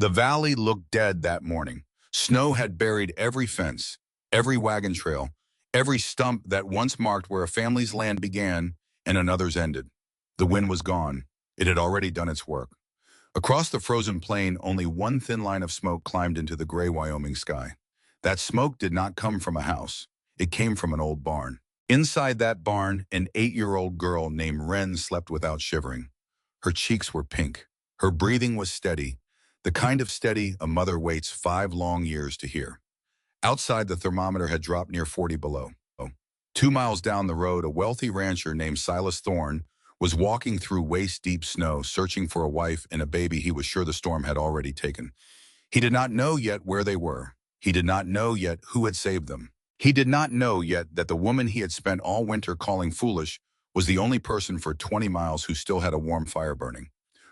The valley looked dead that morning. Snow had buried every fence, every wagon trail, every stump that once marked where a family's land began and another's ended. The wind was gone. It had already done its work. Across the frozen plain, only one thin line of smoke climbed into the gray Wyoming sky. That smoke did not come from a house. It came from an old barn. Inside that barn, an 8-year-old girl named Wren slept without shivering. Her cheeks were pink. Her breathing was steady, the kind of steady a mother waits 5 long years to hear. Outside, the thermometer had dropped near 40 below. 2 miles down the road, a wealthy rancher named Silas Thorne was walking through waist-deep snow, searching for a wife and a baby he was sure the storm had already taken. He did not know yet where they were. He did not know yet who had saved them. He did not know yet that the woman he had spent all winter calling foolish was the only person for 20 miles who still had a warm fire burning.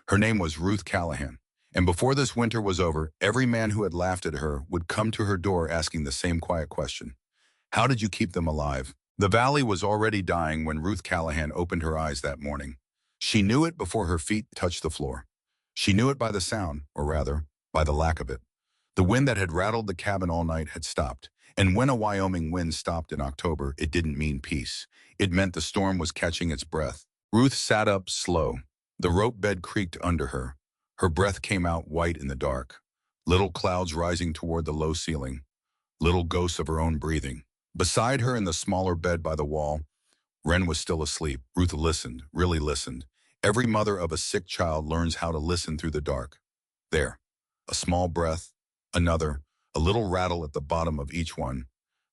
Her name was Ruth Callahan, and before this winter was over, every man who had laughed at her would come to her door asking the same quiet question. How did you keep them alive? The valley was already dying when Ruth Callahan opened her eyes that morning. She knew it before her feet touched the floor. She knew it by the sound, or rather, by the lack of it. The wind that had rattled the cabin all night had stopped, and when a Wyoming wind stopped in October, it didn't mean peace. It meant the storm was catching its breath. Ruth sat up slow. The rope bed creaked under her. Her breath came out white in the dark. Little clouds rising toward the low ceiling. Little ghosts of her own breathing. Beside her in the smaller bed by the wall, Wren was still asleep. Ruth listened, really listened. Every mother of a sick child learns how to listen through the dark. There, a small breath, another, a little rattle at the bottom of each one.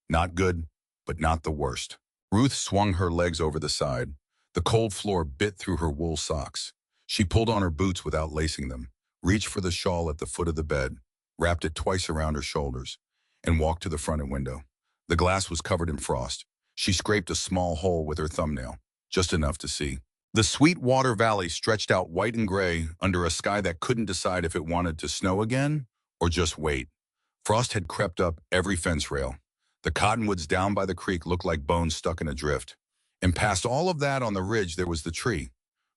Not good, but not the worst. Ruth swung her legs over the side. The cold floor bit through her wool socks. She pulled on her boots without lacing them, reached for the shawl at the foot of the bed, wrapped it twice around her shoulders, and walked to the front window. The glass was covered in frost. She scraped a small hole with her thumbnail, just enough to see. The Sweetwater Valley stretched out white and gray under a sky that couldn't decide if it wanted to snow again or just wait. Frost had crept up every fence rail. The cottonwoods down by the creek looked like bones stuck in a drift. And past all of that on the ridge there was the tree.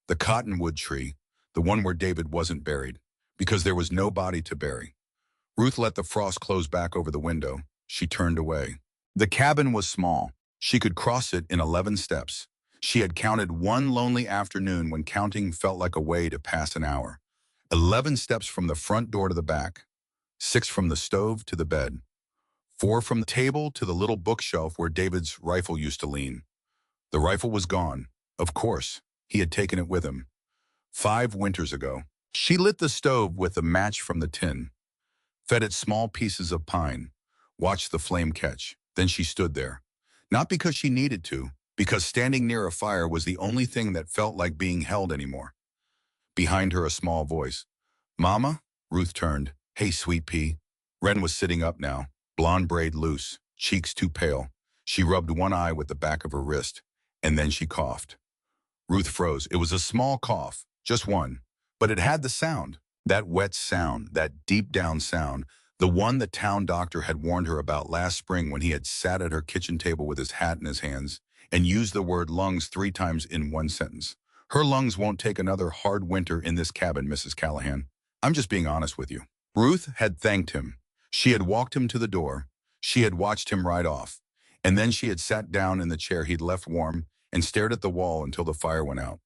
The cottonwood tree, the one where David wasn't buried, because there was no body to bury. Ruth let the frost close back over the window. She turned away. The cabin was small. She could cross it in 11 steps. She had counted one lonely afternoon when counting felt like a way to pass an hour. 11 steps from the front door to the back. 6 from the stove to the bed. 4 from the table to the little bookshelf where David's rifle used to lean. The rifle was gone. Of course, he had taken it with him. 5 winters ago. She lit the stove with a match from the tin, fed it small pieces of pine, watched the flame catch. Then she stood there. Not because she needed to, because standing near a fire was the only thing that felt like being held anymore. Behind her, a small voice. Mama? Ruth turned. Hey, sweet pea. Wren was sitting up now, blonde braid loose, cheeks too pale. She rubbed one eye with the back of her wrist, and then she coughed. Ruth froze. It was a small cough, just one, but it had the sound, that wet sound, that deep down sound, the one the town doctor had warned her about last spring when he had sat at her kitchen table with his hat in his hands and used the word lungs 3 times in one sentence. Her lungs won't take another hard winter in this cabin, Mrs. Callahan. I'm just being honest with you. Ruth had thanked him. She had walked him to the door. She had watched him ride off. And then she had sat down in the chair he'd left warm and stared at the wall until the fire went out.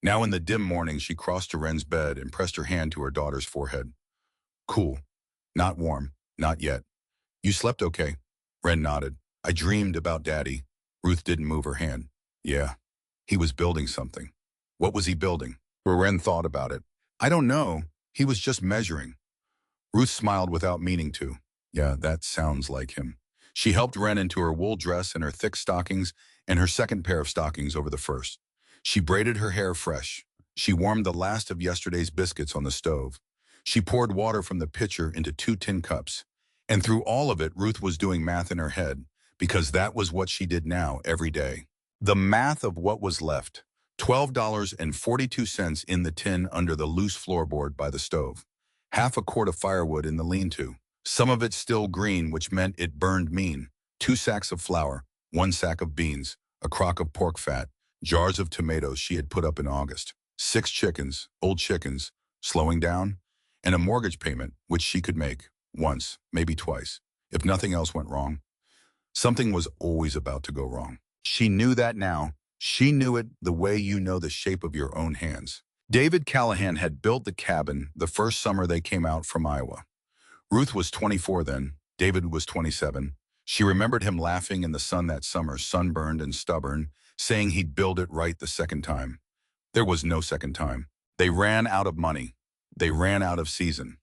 Now in the dim morning, she crossed to Wren's bed and pressed her hand to her daughter's forehead. Cool. Not warm. Not yet. You slept okay? Wren nodded. I dreamed about Daddy. Ruth didn't move her hand. Yeah. He was building something. What was he building? Wren thought about it. I don't know. He was just measuring. Ruth smiled without meaning to. Yeah, that sounds like him. She helped Wren into her wool dress and her thick stockings and her second pair of stockings over the first. She braided her hair fresh. She warmed the last of yesterday's biscuits on the stove. She poured water from the pitcher into 2 tin cups. And through all of it, Ruth was doing math in her head, because that was what she did now every day. The math of what was left. $12.42 in the tin under the loose floorboard by the stove. Half a quart of firewood in the lean-to. Some of it still green, which meant it burned mean. 2 sacks of flour, 1 sack of beans, a crock of pork fat, jars of tomatoes she had put up in August. 6 chickens, old chickens, slowing down. and a mortgage payment, which she could make once, maybe twice. If nothing else went wrong, something was always about to go wrong. She knew that now. She knew it the way you know the shape of your own hands. David Callahan had built the cabin the first summer they came out from Iowa. Ruth was 24 then. David was 27. She remembered him laughing in the sun that summer, sunburned and stubborn, saying he'd build it right the second time. There was no second time. They ran out of money. They ran out of season.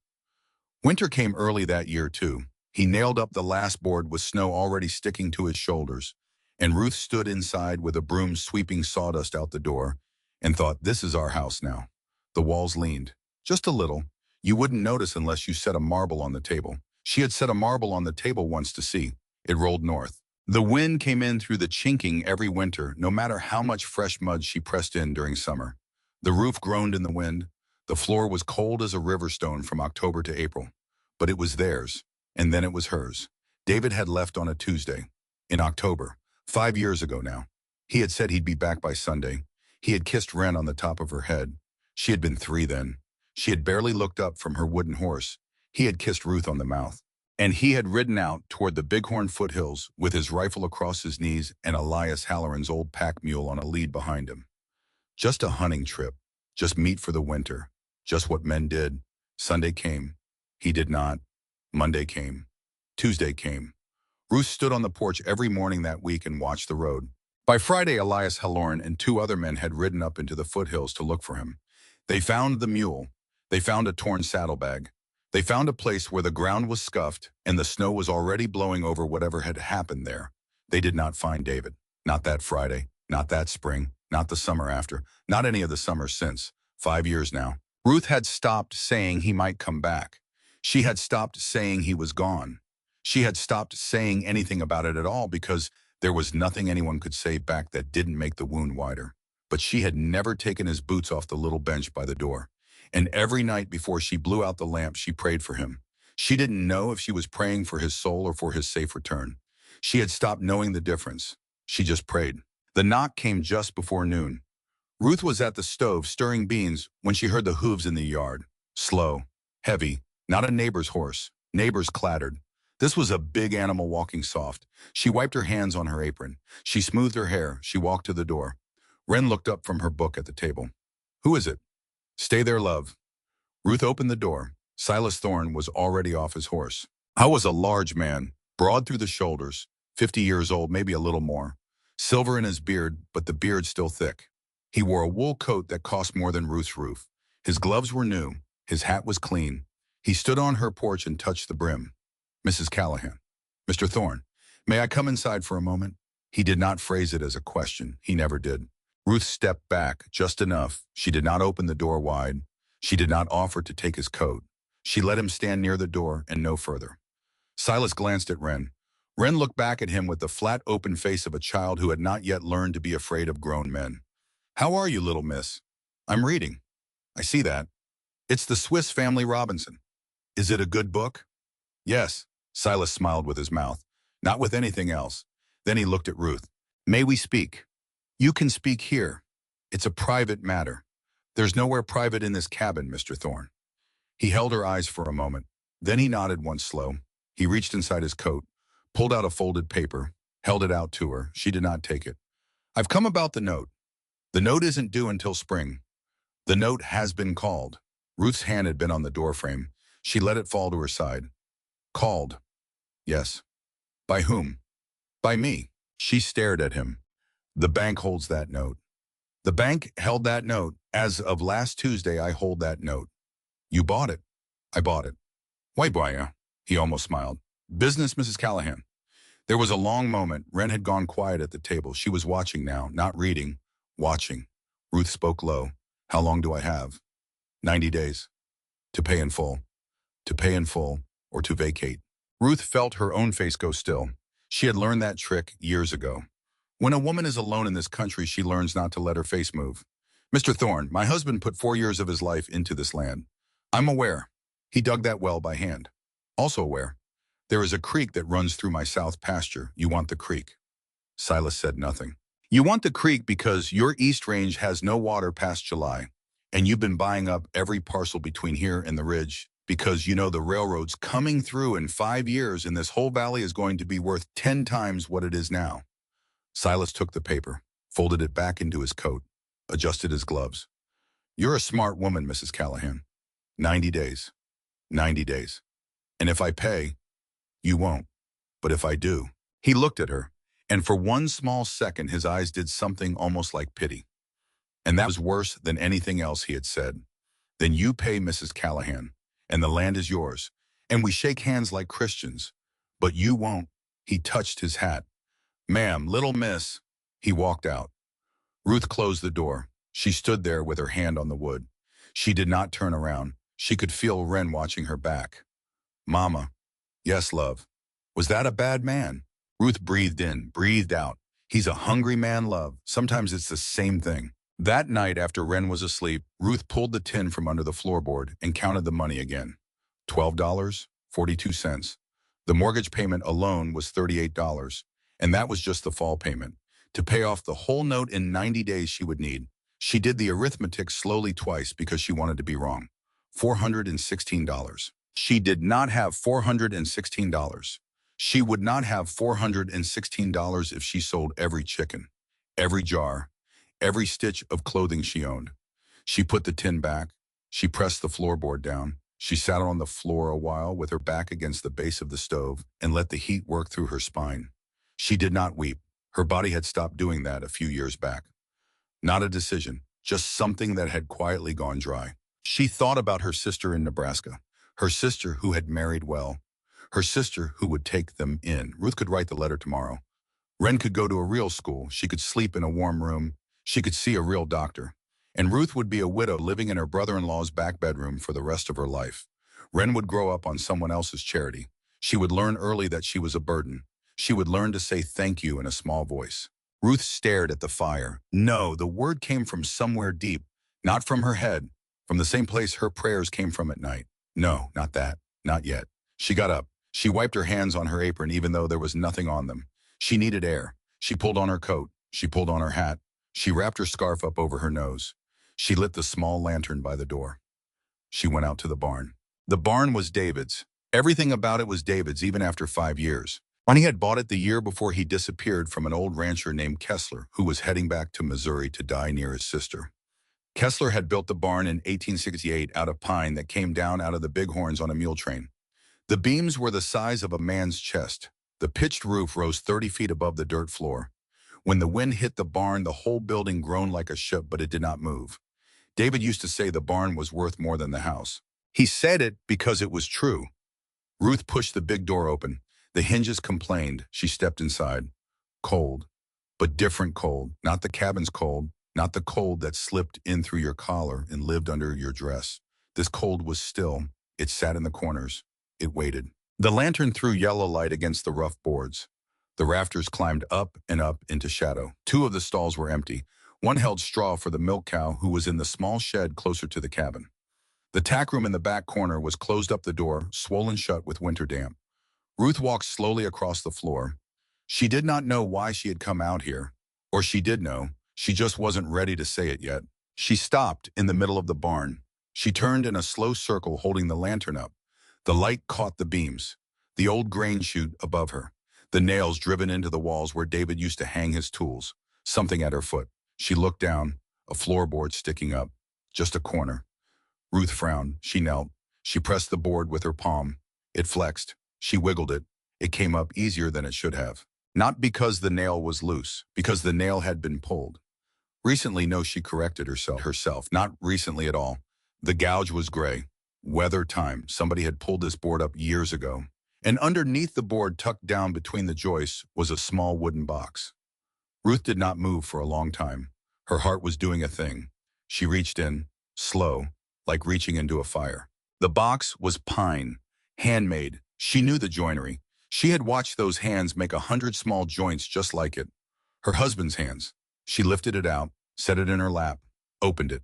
Winter came early that year, too. He nailed up the last board with snow already sticking to his shoulders, and Ruth stood inside with a broom sweeping sawdust out the door and thought, this is our house now. The walls leaned, just a little. You wouldn't notice unless you set a marble on the table. She had set a marble on the table once to see. It rolled north. The wind came in through the chinking every winter, no matter how much fresh mud she pressed in during summer. The roof groaned in the wind. The floor was cold as a river stone from October to April. But it was theirs, and then it was hers. David had left on a Tuesday, in October, 5 years ago now. He had said he'd be back by Sunday. He had kissed Wren on the top of her head. She had been 3 then. She had barely looked up from her wooden horse. He had kissed Ruth on the mouth. And he had ridden out toward the Bighorn foothills with his rifle across his knees and Elias Halloran's old pack mule on a lead behind him. Just a hunting trip, just meat for the winter, just what men did. Sunday came. He did not. Monday came. Tuesday came. Ruth stood on the porch every morning that week and watched the road. By Friday, Elias Halloran and 2 other men had ridden up into the foothills to look for him. They found the mule. They found a torn saddlebag. They found a place where the ground was scuffed and the snow was already blowing over whatever had happened there. They did not find David. Not that Friday, not that spring, not the summer after, not any of the summers since. 5 years now. Ruth had stopped saying he might come back. She had stopped saying he was gone. She had stopped saying anything about it at all because there was nothing anyone could say back that didn't make the wound wider. But she had never taken his boots off the little bench by the door. And every night before she blew out the lamp, she prayed for him. She didn't know if she was praying for his soul or for his safe return. She had stopped knowing the difference. She just prayed. The knock came just before noon. Ruth was at the stove stirring beans when she heard the hooves in the yard. Slow, heavy, not a neighbor's horse. Neighbors clattered. This was a big animal walking soft. She wiped her hands on her apron. She smoothed her hair. She walked to the door. Wren looked up from her book at the table. Who is it? Stay there, love. Ruth opened the door. Silas Thorne was already off his horse. I was a large man, broad through the shoulders, 50 years old, maybe a little more. Silver in his beard, but the beard still thick. He wore a wool coat that cost more than Ruth's roof. His gloves were new. His hat was clean. He stood on her porch and touched the brim. Mrs. Callahan. Mr. Thorne, may I come inside for a moment? He did not phrase it as a question. He never did. Ruth stepped back just enough. She did not open the door wide. She did not offer to take his coat. She let him stand near the door and no further. Silas glanced at Wren. Wren looked back at him with the flat, open face of a child who had not yet learned to be afraid of grown men. How are you, little miss? I'm reading. I see that. It's the Swiss Family Robinson. Is it a good book? Yes. Silas smiled with his mouth, not with anything else. Then he looked at Ruth. May we speak? You can speak here. It's a private matter. There's nowhere private in this cabin, Mr. Thorne. He held her eyes for a moment. Then he nodded once slow. He reached inside his coat, pulled out a folded paper, held it out to her. She did not take it. I've come about the note. The note isn't due until spring. The note has been called. Ruth's hand had been on the doorframe. She let it fall to her side. Called. Yes. By whom? By me. She stared at him. The bank holds that note. The bank held that note. As of last Tuesday, I hold that note. You bought it. I bought it. Why, boy? He almost smiled. Business, Mrs. Callahan. There was a long moment. Wren had gone quiet at the table. She was watching now, not reading, watching. Ruth spoke low. How long do I have? 90 days. To pay in full. To pay in full, or to vacate. Ruth felt her own face go still. She had learned that trick years ago. When a woman is alone in this country, she learns not to let her face move. Mr. Thorne, my husband put 4 years of his life into this land. I'm aware. He dug that well by hand. Also aware. There is a creek that runs through my south pasture. You want the creek. Silas said nothing. You want the creek because your east range has no water past July, and you've been buying up every parcel between here and the ridge. Because you know the railroad's coming through in 5 years and this whole valley is going to be worth 10 times what it is now. Silas took the paper, folded it back into his coat, adjusted his gloves. You're a smart woman, Mrs. Callahan. 90 days. 90 days. And if I pay, you won't. But if I do. He looked at her, and for one small second his eyes did something almost like pity. And that was worse than anything else he had said. Then you pay Mrs. Callahan, and the land is yours, and we shake hands like Christians. But you won't. He touched his hat. Ma'am, little miss. He walked out. Ruth closed the door. She stood there with her hand on the wood. She did not turn around. She could feel Wren watching her back. Mama. Yes, love. Was that a bad man? Ruth breathed in, breathed out. He's a hungry man, love. Sometimes it's the same thing. That night after Wren was asleep, Ruth pulled the tin from under the floorboard and counted the money again. $12.42. The mortgage payment alone was $38, and that was just the fall payment. To pay off the whole note in 90 days she would need. She did the arithmetic slowly twice because she wanted to be wrong. $416. She did not have $416. She would not have $416 if she sold every chicken, every jar, every stitch of clothing she owned. She put the tin back. She pressed the floorboard down. She sat on the floor a while with her back against the base of the stove and let the heat work through her spine. She did not weep. Her body had stopped doing that a few years back. Not a decision, just something that had quietly gone dry. She thought about her sister in Nebraska, her sister who had married well, her sister who would take them in. Ruth could write the letter tomorrow. Wren could go to a real school. She could sleep in a warm room. She could see a real doctor. And Ruth would be a widow living in her brother-in-law's back bedroom for the rest of her life. Wren would grow up on someone else's charity. She would learn early that she was a burden. She would learn to say thank you in a small voice. Ruth stared at the fire. No, the word came from somewhere deep, not from her head, from the same place her prayers came from at night. No, not that, not yet. She got up. She wiped her hands on her apron even though there was nothing on them. She needed air. She pulled on her coat. She pulled on her hat. She wrapped her scarf up over her nose. She lit the small lantern by the door. She went out to the barn. The barn was David's. Everything about it was David's even after 5 years. Ronnie had bought it the year before he disappeared from an old rancher named Kessler, who was heading back to Missouri to die near his sister. Kessler had built the barn in 1868 out of pine that came down out of the bighorns on a mule train. The beams were the size of a man's chest. The pitched roof rose 30 feet above the dirt floor. When the wind hit the barn, the whole building groaned like a ship, but it did not move. David used to say the barn was worth more than the house. He said it because it was true. Ruth pushed the big door open. The hinges complained. She stepped inside. Cold, but different cold. Not the cabin's cold, not the cold that slipped in through your collar and lived under your dress. This cold was still. It sat in the corners. It waited. The lantern threw yellow light against the rough boards. The rafters climbed up and up into shadow. 2 of the stalls were empty. One held straw for the milk cow who was in the small shed closer to the cabin. The tack room in the back corner was closed up the door, swollen shut with winter damp. Ruth walked slowly across the floor. She did not know why she had come out here. Or she did know. She just wasn't ready to say it yet. She stopped in the middle of the barn. She turned in a slow circle holding the lantern up. The light caught the beams, the old grain chute above her, the nails driven into the walls where David used to hang his tools, something at her foot. She looked down, a floorboard sticking up, just a corner. Ruth frowned. She knelt. She pressed the board with her palm. It flexed. She wiggled it. It came up easier than it should have. Not because the nail was loose, because the nail had been pulled. Recently, no, she corrected herself. Not recently at all. The gouge was gray. Weather time. Somebody had pulled this board up years ago. And underneath the board, tucked down between the joists, was a small wooden box. Ruth did not move for a long time. Her heart was doing a thing. She reached in, slow, like reaching into a fire. The box was pine, handmade. She knew the joinery. She had watched those hands make 100 small joints just like it. Her husband's hands. She lifted it out, set it in her lap, opened it.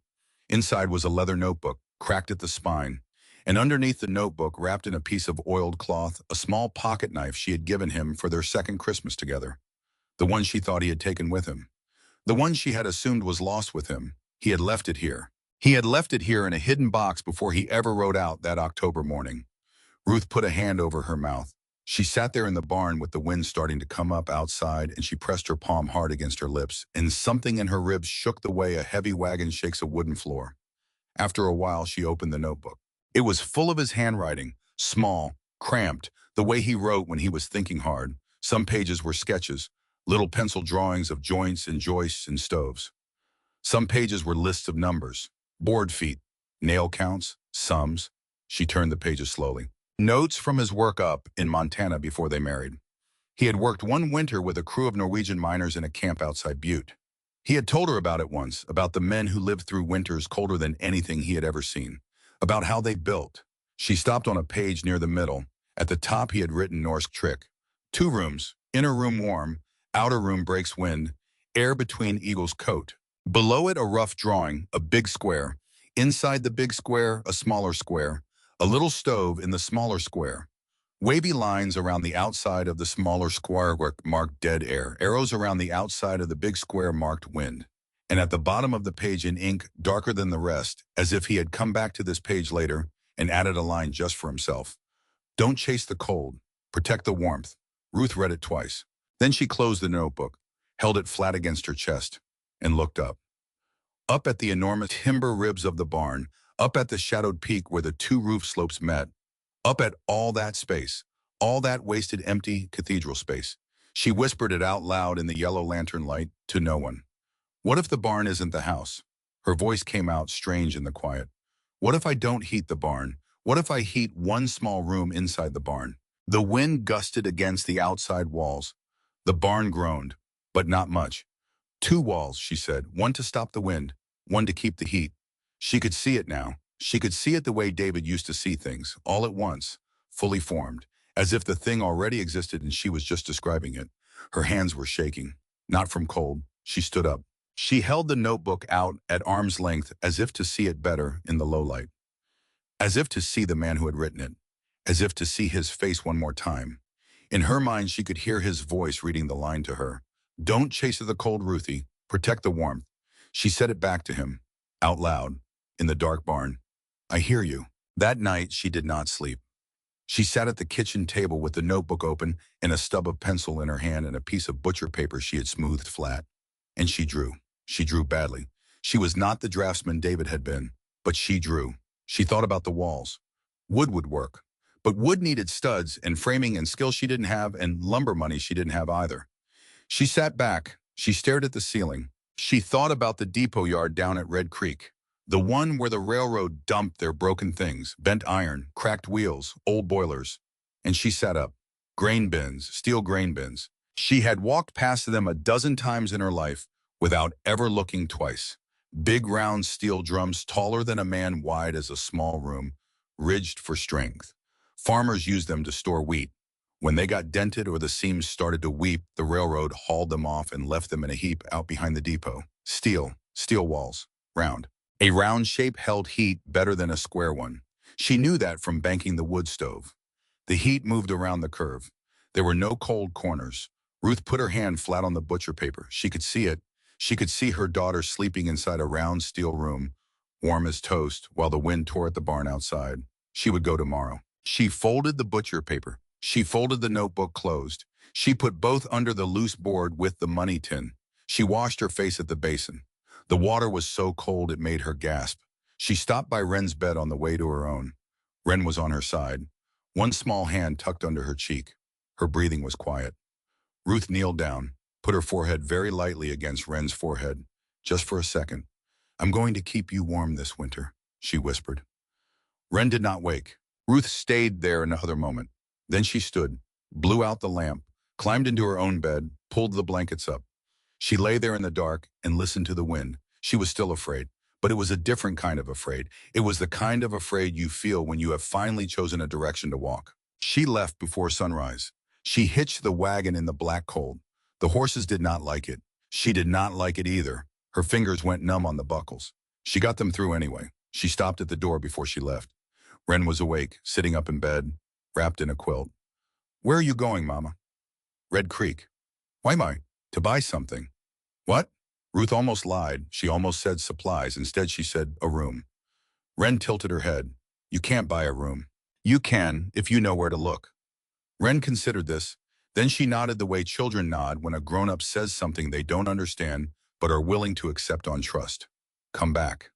Inside was a leather notebook, cracked at the spine. And underneath the notebook, wrapped in a piece of oiled cloth, a small pocket knife she had given him for their second Christmas together. The one she thought he had taken with him. The one she had assumed was lost with him. He had left it here. He had left it here in a hidden box before he ever rode out that October morning. Ruth put a hand over her mouth. She sat there in the barn with the wind starting to come up outside, and she pressed her palm hard against her lips, and something in her ribs shook the way a heavy wagon shakes a wooden floor. After a while, she opened the notebook. It was full of his handwriting, small, cramped, the way he wrote when he was thinking hard. Some pages were sketches, little pencil drawings of joints and joists and stoves. Some pages were lists of numbers, board feet, nail counts, sums. She turned the pages slowly. Notes from his work up in Montana before they married. He had worked one winter with a crew of Norwegian miners in a camp outside Butte. He had told her about it once, about the men who lived through winters colder than anything he had ever seen, about how they built. She stopped on a page near the middle. At the top he had written Norse trick. 2 rooms, inner room warm, outer room breaks wind, air between eagle's coat. Below it a rough drawing, a big square. Inside the big square, a smaller square. A little stove in the smaller square. Wavy lines around the outside of the smaller square marked dead air. Arrows around the outside of the big square marked wind. And at the bottom of the page in ink, darker than the rest, as if he had come back to this page later and added a line just for himself. Don't chase the cold. Protect the warmth. Ruth read it twice. Then she closed the notebook, held it flat against her chest, and looked up. Up at the enormous timber ribs of the barn, up at the shadowed peak where the 2 roof slopes met, up at all that space, all that wasted empty cathedral space. She whispered it out loud in the yellow lantern light to no one. What if the barn isn't the house? Her voice came out strange in the quiet. What if I don't heat the barn? What if I heat one small room inside the barn? The wind gusted against the outside walls. The barn groaned, but not much. 2 walls, she said, one to stop the wind, one to keep the heat. She could see it now. She could see it the way David used to see things, all at once, fully formed, as if the thing already existed and she was just describing it. Her hands were shaking, not from cold. She stood up. She held the notebook out at arm's length as if to see it better in the low light, as if to see the man who had written it, as if to see his face one more time. In her mind, she could hear his voice reading the line to her. Don't chase the cold, Ruthie. Protect the warmth. She said it back to him, out loud, in the dark barn. I hear you. That night, she did not sleep. She sat at the kitchen table with the notebook open and a stub of pencil in her hand and a piece of butcher paper she had smoothed flat. And she drew. She drew badly. She was not the draftsman David had been, but she drew. She thought about the walls. Wood would work, but wood needed studs and framing and skill she didn't have, and lumber money she didn't have either. She sat back. She stared at the ceiling. She thought about the depot yard down at Red Creek, the one where the railroad dumped their broken things, bent iron, cracked wheels, old boilers. And she sat up. Grain bins, steel grain bins. She had walked past them a dozen times in her life without ever looking twice. Big round steel drums taller than a man, wide as a small room, ridged for strength. Farmers used them to store wheat. When they got dented or the seams started to weep, the railroad hauled them off and left them in a heap out behind the depot. Steel walls, round. A round shape held heat better than a square one. She knew that from banking the wood stove. The heat moved around the curve. There were no cold corners. Ruth put her hand flat on the butcher paper. She could see it. She could see her daughter sleeping inside a round steel room, warm as toast, while the wind tore at the barn outside. She would go tomorrow. She folded the butcher paper. She folded the notebook closed. She put both under the loose board with the money tin. She washed her face at the basin. The water was so cold it made her gasp. She stopped by Wren's bed on the way to her own. Wren was on her side, one small hand tucked under her cheek. Her breathing was quiet. Ruth kneeled down, put her forehead very lightly against Wren's forehead, just for a second. I'm going to keep you warm this winter, she whispered. Wren did not wake. Ruth stayed there another moment. Then she stood, blew out the lamp, climbed into her own bed, pulled the blankets up. She lay there in the dark and listened to the wind. She was still afraid, but it was a different kind of afraid. It was the kind of afraid you feel when you have finally chosen a direction to walk. She left before sunrise. She hitched the wagon in the black cold. The horses did not like it. She did not like it either. Her fingers went numb on the buckles. She got them through anyway. She stopped at the door before she left. Wren was awake, sitting up in bed, wrapped in a quilt. Where are you going, Mama? Red Creek. Why, to buy something. What? Ruth almost lied. She almost said supplies. Instead, she said a room. Wren tilted her head. You can't buy a room. You can, if you know where to look. Wren considered this. Then she nodded the way children nod when a grown-up says something they don't understand but are willing to accept on trust. Come back.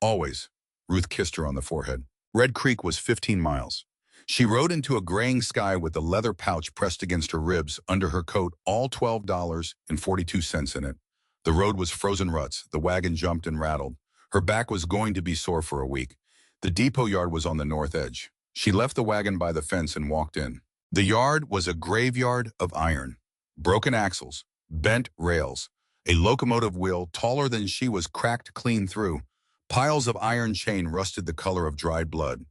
Always. Ruth kissed her on the forehead. Red Creek was 15 miles. She rode into a graying sky with the leather pouch pressed against her ribs under her coat, all $12.42 in it. The road was frozen ruts. The wagon jumped and rattled. Her back was going to be sore for a week. The depot yard was on the north edge. She left the wagon by the fence and walked in. The yard was a graveyard of iron. Broken axles, bent rails, a locomotive wheel taller than she was cracked clean through. Piles of iron chain rusted the color of dried blood.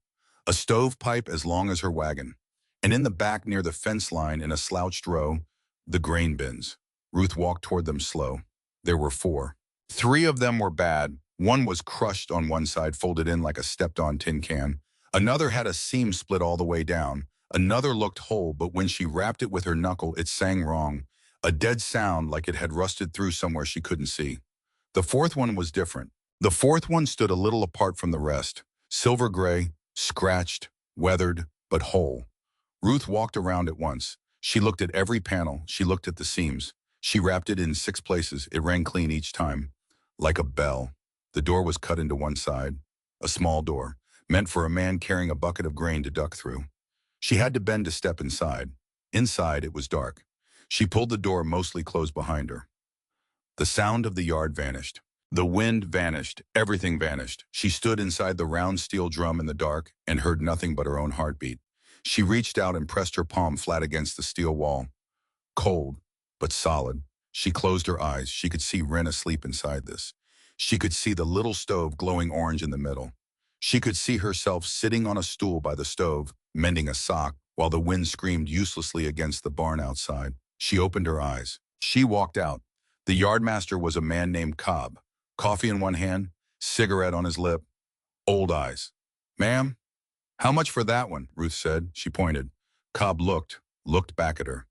A stovepipe as long as her wagon. And in the back near the fence line in a slouched row, the grain bins. Ruth walked toward them slow. There were 4. 3 of them were bad. One was crushed on one side, folded in like a stepped-on tin can. Another had a seam split all the way down. Another looked whole, but when she rapped it with her knuckle, it sang wrong. A dead sound like it had rusted through somewhere she couldn't see. The 4th one was different. The 4th one stood a little apart from the rest. Silver gray, scratched, weathered, but whole. Ruth walked around it once. She looked at every panel. She looked at the seams. She wrapped it in 6 places. It rang clean each time. Like a bell. The door was cut into one side. A small door, meant for a man carrying a bucket of grain to duck through. She had to bend to step inside. Inside, it was dark. She pulled the door mostly closed behind her. The sound of the yard vanished. The wind vanished. Everything vanished. She stood inside the round steel drum in the dark and heard nothing but her own heartbeat. She reached out and pressed her palm flat against the steel wall. Cold, but solid. She closed her eyes. She could see Wren asleep inside this. She could see the little stove glowing orange in the middle. She could see herself sitting on a stool by the stove, mending a sock, while the wind screamed uselessly against the barn outside. She opened her eyes. She walked out. The yardmaster was a man named Cobb. Coffee in one hand, cigarette on his lip, old eyes. Ma'am? How much for that one? Ruth said. She pointed. Cobb looked back at her.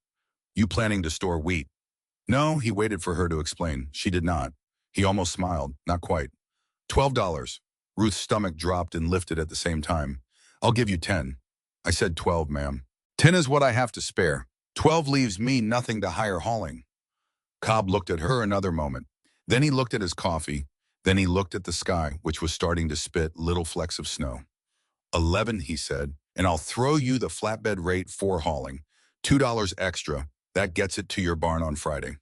You planning to store wheat? No, he waited for her to explain. She did not. He almost smiled. Not quite. $12. Ruth's stomach dropped and lifted at the same time. I'll give you 10. I said 12, ma'am. 10 is what I have to spare. 12 leaves me nothing to hire hauling. Cobb looked at her another moment. Then he looked at his coffee. Then he looked at the sky, which was starting to spit little flecks of snow. 11, he said, and I'll throw you the flatbed rate for hauling. $2 extra. That gets it to your barn on Friday.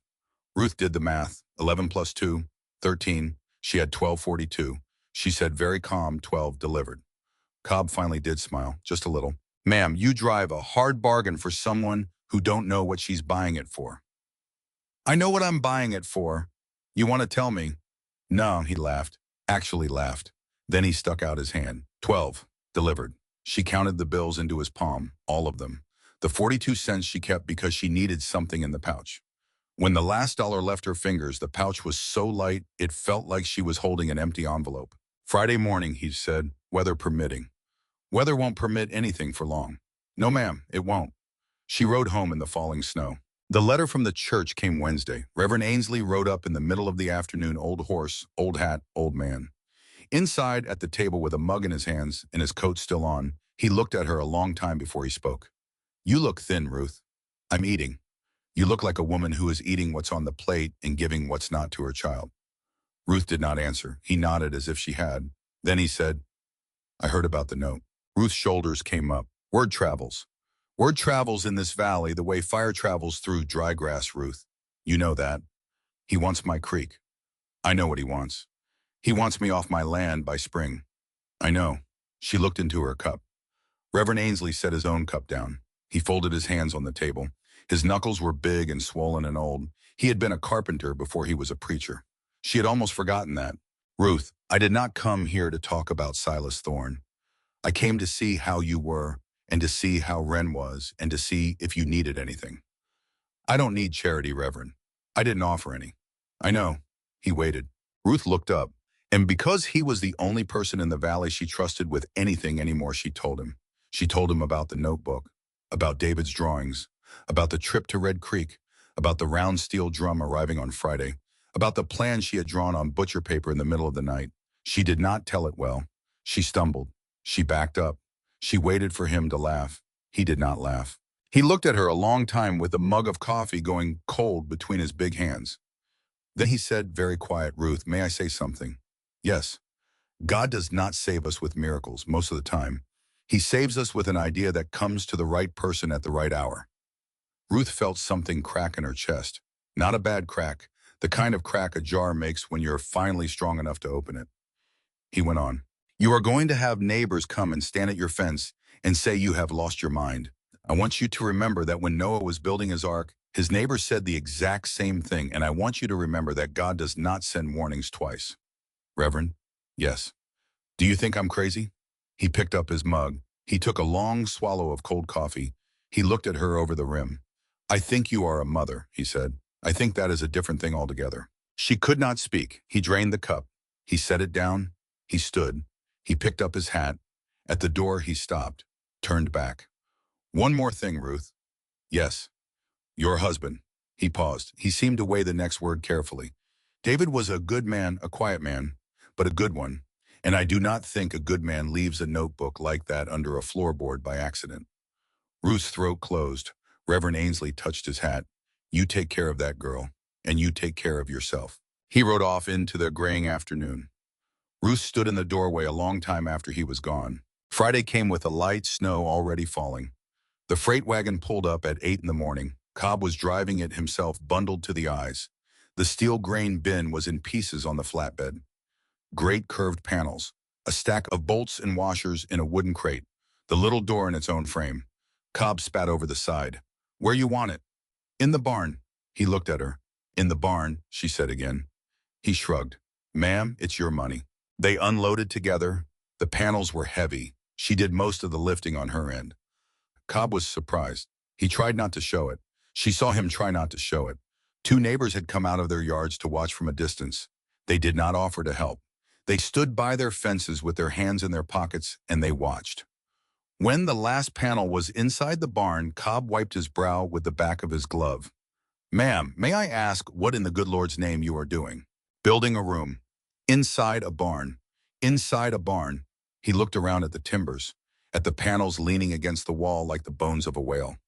Ruth did the math. 11 plus 2, 13. She had $12.42. She said very calm, 12 delivered. Cobb finally did smile, just a little. Ma'am, you drive a hard bargain for someone who don't know what she's buying it for. I know what I'm buying it for. You want to tell me? No, he laughed. Actually laughed. Then he stuck out his hand. 12. Delivered. She counted the bills into his palm, all of them. The 42 cents she kept because she needed something in the pouch. When the last dollar left her fingers, the pouch was so light it felt like she was holding an empty envelope. Friday morning, he said, weather permitting. Weather won't permit anything for long. No, ma'am, it won't. She rode home in the falling snow. The letter from the church came Wednesday. Reverend Ainsley rode up in the middle of the afternoon, old horse, old hat, old man. Inside at the table with a mug in his hands and his coat still on, he looked at her a long time before he spoke. You look thin, Ruth. I'm eating. You look like a woman who is eating what's on the plate and giving what's not to her child. Ruth did not answer. He nodded as if she had. Then he said, I heard about the note. Ruth's shoulders came up. Word travels. Word travels in this valley the way fire travels through dry grass, Ruth. You know that. He wants my creek. I know what he wants. He wants me off my land by spring. I know. She looked into her cup. Reverend Ainsley set his own cup down. He folded his hands on the table. His knuckles were big and swollen and old. He had been a carpenter before he was a preacher. She had almost forgotten that. Ruth, I did not come here to talk about Silas Thorne. I came to see how you were, and to see how Wren was, and to see if you needed anything. I don't need charity, Reverend. I didn't offer any. I know. He waited. Ruth looked up, and because he was the only person in the valley she trusted with anything anymore, she told him. She told him about the notebook, about David's drawings, about the trip to Red Creek, about the round steel drum arriving on Friday, about the plan she had drawn on butcher paper in the middle of the night. She did not tell it well. She stumbled. She backed up. She waited for him to laugh. He did not laugh. He looked at her a long time with a mug of coffee going cold between his big hands. Then he said, very quiet, "Ruth, may I say something?" "Yes. God does not save us with miracles most of the time. He saves us with an idea that comes to the right person at the right hour." Ruth felt something crack in her chest. Not a bad crack, the kind of crack a jar makes when you're finally strong enough to open it. He went on. "You are going to have neighbors come and stand at your fence and say you have lost your mind. I want you to remember that when Noah was building his ark, his neighbors said the exact same thing, and I want you to remember that God does not send warnings twice." "Reverend?" "Yes." "Do you think I'm crazy?" He picked up his mug. He took a long swallow of cold coffee. He looked at her over the rim. "I think you are a mother," he said. "I think that is a different thing altogether." She could not speak. He drained the cup. He set it down. He stood. He picked up his hat. At the door, he stopped, turned back. "One more thing, Ruth." "Yes." "Your husband." He paused. He seemed to weigh the next word carefully. "David was a good man, a quiet man, but a good one. And I do not think a good man leaves a notebook like that under a floorboard by accident." Ruth's throat closed. Reverend Ainsley touched his hat. "You take care of that girl, and you take care of yourself." He rode off into the graying afternoon. Ruth stood in the doorway a long time after he was gone. Friday came with a light snow already falling. The freight wagon pulled up at 8 in the morning. Cobb was driving it himself, bundled to the eyes. The steel grain bin was in pieces on the flatbed. Great curved panels, a stack of bolts and washers in a wooden crate, the little door in its own frame. Cobb spat over the side. "Where you want it?" "In the barn." He looked at her. "In the barn," she said again. He shrugged. "Ma'am, it's your money." They unloaded together. The panels were heavy. She did most of the lifting on her end. Cobb was surprised. He tried not to show it. She saw him try not to show it. Two neighbors had come out of their yards to watch from a distance. They did not offer to help. They stood by their fences with their hands in their pockets, and they watched. When the last panel was inside the barn, Cobb wiped his brow with the back of his glove. "Ma'am, may I ask what in the good Lord's name you are doing?" "Building a room." "Inside a barn." "Inside a barn." He looked around at the timbers, at the panels leaning against the wall like the bones of a whale.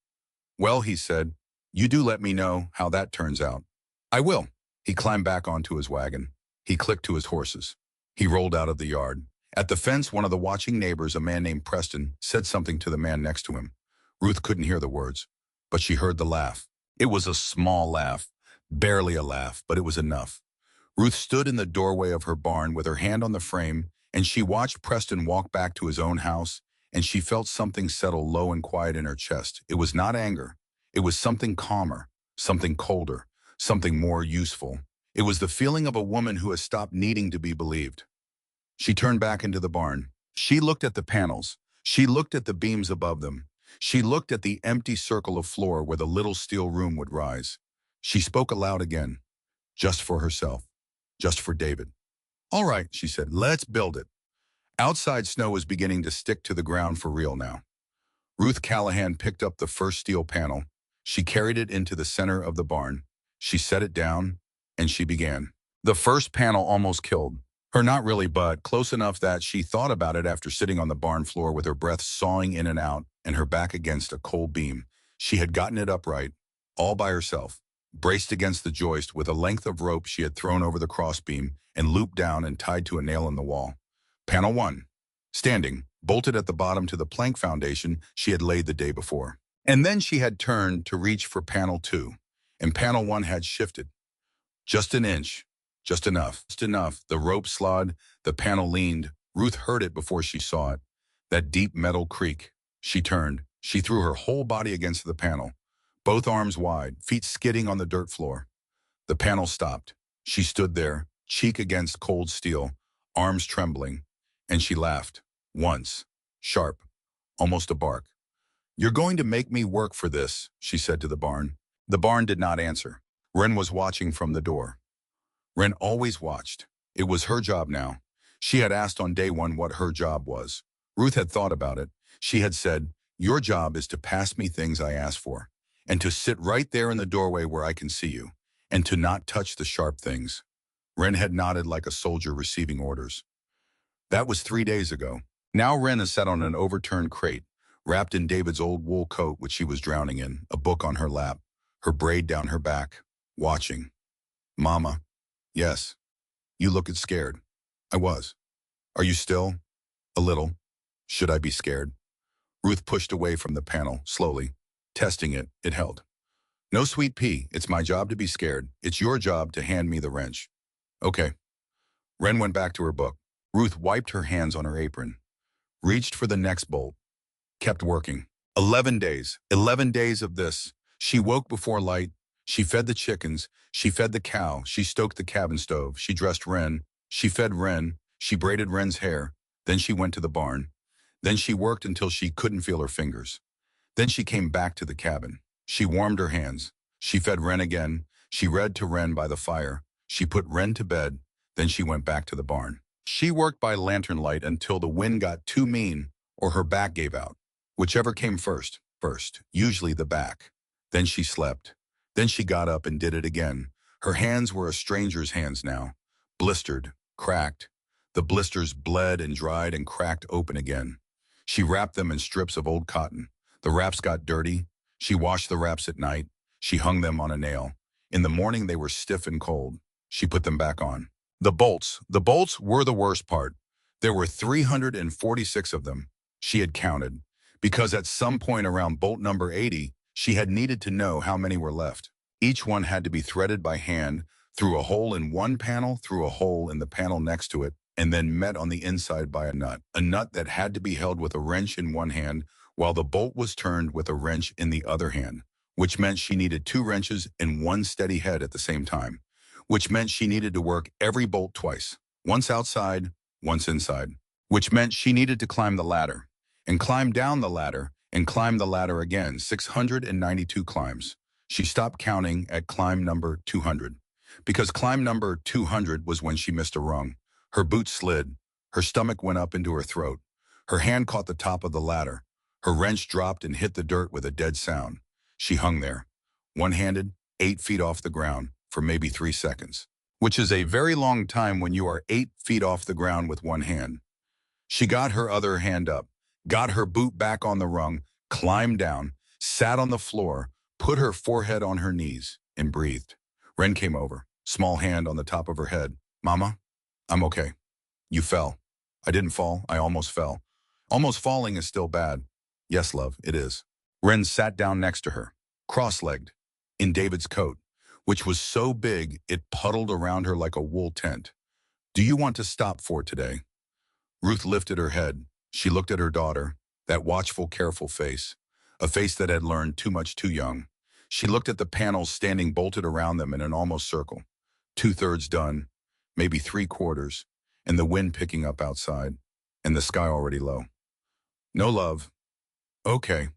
"Well," he said, "you do let me know how that turns out." "I will." He climbed back onto his wagon. He clicked to his horses. He rolled out of the yard. At the fence, one of the watching neighbors, a man named Preston, said something to the man next to him. Ruth couldn't hear the words, but she heard the laugh. It was a small laugh, barely a laugh, but it was enough. Ruth stood in the doorway of her barn with her hand on the frame, and she watched Preston walk back to his own house, and she felt something settle low and quiet in her chest. It was not anger. It was something calmer, something colder, something more useful. It was the feeling of a woman who has stopped needing to be believed. She turned back into the barn. She looked at the panels. She looked at the beams above them. She looked at the empty circle of floor where the little steel room would rise. She spoke aloud again, just for herself. Just for David. "All right," she said, "let's build it." Outside snow was beginning to stick to the ground for real now. Ruth Callahan picked up the first steel panel. She carried it into the center of the barn. She set it down, and she began. The first panel almost killed her, not really, but close enough that she thought about it after sitting on the barn floor with her breath sawing in and out and her back against a cold beam. She had gotten it upright, all by herself, braced against the joist with a length of rope she had thrown over the crossbeam and looped down and tied to a nail in the wall. Panel 1. Standing, bolted at the bottom to the plank foundation she had laid the day before. And then she had turned to reach for panel 2, and panel 1 had shifted. Just an inch, just enough, just enough. The rope slid, the panel leaned. Ruth heard it before she saw it, that deep metal creak. She turned. She threw her whole body against the panel, both arms wide, feet skidding on the dirt floor. The panel stopped. She stood there, cheek against cold steel, arms trembling, and she laughed. Once. Sharp. Almost a bark. "You're going to make me work for this," she said to the barn. The barn did not answer. Wren was watching from the door. Wren always watched. It was her job now. She had asked on day 1 what her job was. Ruth had thought about it. She had said, "Your job is to pass me things I ask for, and to sit right there in the doorway where I can see you, and to not touch the sharp things. Wren had nodded like a soldier receiving orders. That was 3 days ago. Now Wren sat on an overturned crate, wrapped in David's old wool coat which she was drowning in, a book on her lap, her braid down her back, watching. Mama. Yes. You looked scared. I was. Are you still? A little. Should I be scared? Ruth pushed away from the panel, slowly. Testing it, it held. No, sweet pea, it's my job to be scared. It's your job to hand me the wrench. Okay. Wren went back to her book. Ruth wiped her hands on her apron, reached for the next bolt, kept working. 11 days. 11 days of this. She woke before light. She fed the chickens. She fed the cow. She stoked the cabin stove. She dressed Wren. She fed Wren. She braided Wren's hair. Then she went to the barn. Then she worked until she couldn't feel her fingers. Then she came back to the cabin. She warmed her hands. She fed Wren again. She read to Wren by the fire. She put Wren to bed. Then she went back to the barn. She worked by lantern light until the wind got too mean or her back gave out. Whichever came first, usually the back. Then she slept. Then she got up and did it again. Her hands were a stranger's hands now, blistered, cracked. The blisters bled and dried and cracked open again. She wrapped them in strips of old cotton. The wraps got dirty. She washed the wraps at night. She hung them on a nail. In the morning they were stiff and cold. She put them back on. The bolts were the worst part. There were 346 of them. She had counted, because at some point around bolt number 80, she had needed to know how many were left. Each one had to be threaded by hand, through a hole in one panel, through a hole in the panel next to it, and then met on the inside by a nut that had to be held with a wrench in one hand, while the bolt was turned with a wrench in the other hand, which meant she needed 2 wrenches and 1 steady head at the same time, which meant she needed to work every bolt twice, once outside, once inside, which meant she needed to climb the ladder, and climb down the ladder, and climb the ladder again, 692 climbs. She stopped counting at climb number 200, because climb number 200 was when she missed a rung. Her boots slid. Her stomach went up into her throat. Her hand caught the top of the ladder. Her wrench dropped and hit the dirt with a dead sound. She hung there, one-handed, 8 feet off the ground, for maybe 3 seconds, which is a very long time when you are 8 feet off the ground with one hand. She got her other hand up, got her boot back on the rung, climbed down, sat on the floor, put her forehead on her knees, and breathed. Wren came over, small hand on the top of her head. Mama, I'm okay. You fell. I didn't fall. I almost fell. Almost falling is still bad. Yes, love, it is. Wren sat down next to her, cross-legged, in David's coat, which was so big it puddled around her like a wool tent. Do you want to stop for today? Ruth lifted her head. She looked at her daughter, that watchful, careful face, a face that had learned too much too young. She looked at the panels standing bolted around them in an almost circle, 2/3 done, maybe 3/4, and the wind picking up outside, and the sky already low. No, love. Okay.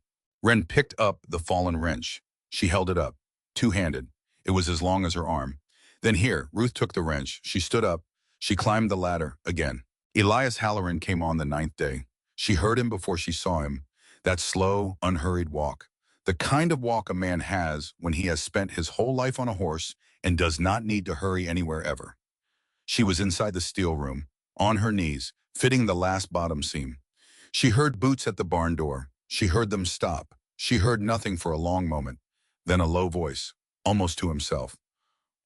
Wren picked up the fallen wrench. She held it up, two-handed. It was as long as her arm. Then here, Ruth took the wrench. She stood up. She climbed the ladder again. Elias Halloran came on the 9th day. She heard him before she saw him. That slow, unhurried walk. The kind of walk a man has when he has spent his whole life on a horse and does not need to hurry anywhere ever. She was inside the steel room, on her knees, fitting the last bottom seam. She heard boots at the barn door. She heard them stop. She heard nothing for a long moment. Then a low voice, almost to himself.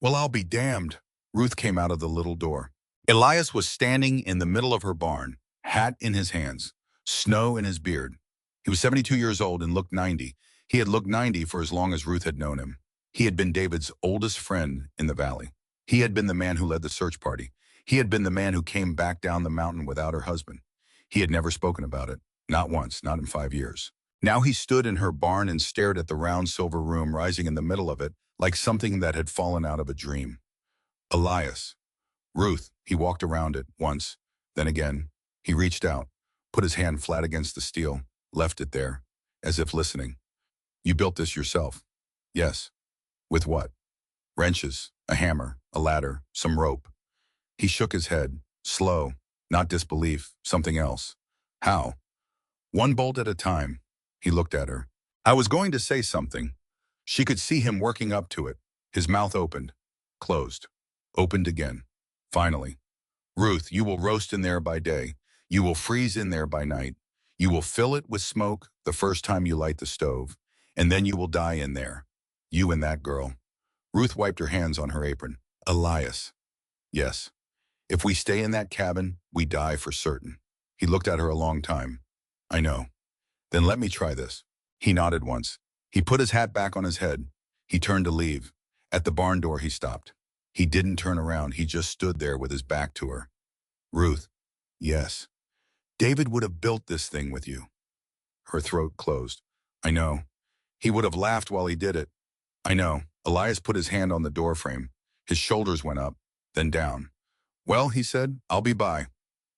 Well, I'll be damned. Ruth came out of the little door. Elias was standing in the middle of her barn, hat in his hands, snow in his beard. He was 72 years old and looked 90. He had looked 90 for as long as Ruth had known him. He had been David's oldest friend in the valley. He had been the man who led the search party. He had been the man who came back down the mountain without her husband. He had never spoken about it, not once, not in 5 years. Now he stood in her barn and stared at the round silver room rising in the middle of it, like something that had fallen out of a dream. Elias. Ruth. He walked around it once, then again. He reached out, put his hand flat against the steel, left it there, as if listening. You built this yourself? Yes. With what? Wrenches, a hammer, a ladder, some rope. He shook his head, slow, not disbelief, something else. How? One bolt at a time. He looked at her. I was going to say something. She could see him working up to it, his mouth opened, Closed. Opened again. Finally. Ruth, you will roast in there by day. You will freeze in there by night. You will fill it with smoke the first time you light the stove, and then you will die in there. You and that girl. Ruth wiped her hands on her apron. Elias. Yes. If we stay in that cabin, we die for certain. He looked at her a long time. I know. Then let me try this. He nodded once. He put his hat back on his head. He turned to leave. At the barn door, he stopped. He didn't turn around. He just stood there with his back to her. Ruth. Yes. David would have built this thing with you. Her throat closed. I know. He would have laughed while he did it. I know. Elias put his hand on the doorframe. His shoulders went up, then down. Well, he said, I'll be by.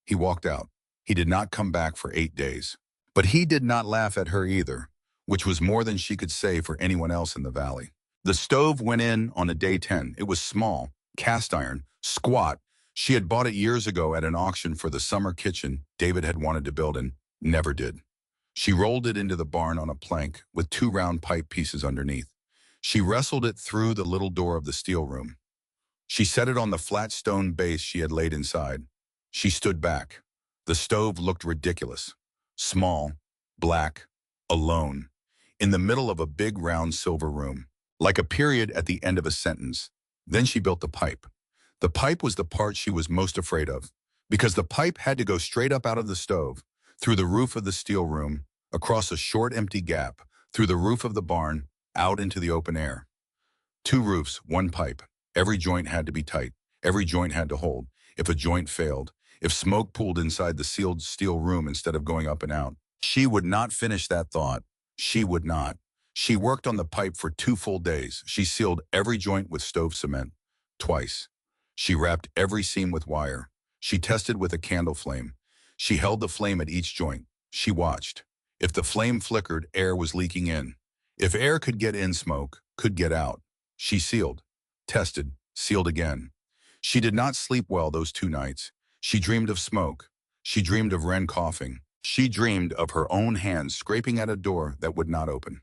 He walked out. He did not come back for 8 days. But he did not laugh at her either, which was more than she could say for anyone else in the valley. The stove went in on a day 10. It was small, cast iron, squat. She had bought it years ago at an auction for the summer kitchen David had wanted to build and never did. She rolled it into the barn on a plank with 2 round pipe pieces underneath. She wrestled it through the little door of the steel room. She set it on the flat stone base she had laid inside. She stood back. The stove looked ridiculous. Small, black, alone, in the middle of a big round silver room, like a period at the end of a sentence. Then she built the pipe. The pipe was the part she was most afraid of, because the pipe had to go straight up out of the stove, through the roof of the steel room, across a short empty gap, through the roof of the barn, out into the open air. 2 roofs, 1 pipe. Every joint had to be tight. Every joint had to hold. If a joint failed, if smoke pooled inside the sealed steel room instead of going up and out, she would not finish that thought. She would not. She worked on the pipe for 2 full days. She sealed every joint with stove cement. Twice. She wrapped every seam with wire. She tested with a candle flame. She held the flame at each joint. She watched. If the flame flickered, air was leaking in. If air could get in, smoke could get out. She sealed, tested, sealed again. She did not sleep well those 2 nights. She dreamed of smoke. She dreamed of Wren coughing. She dreamed of her own hands scraping at a door that would not open.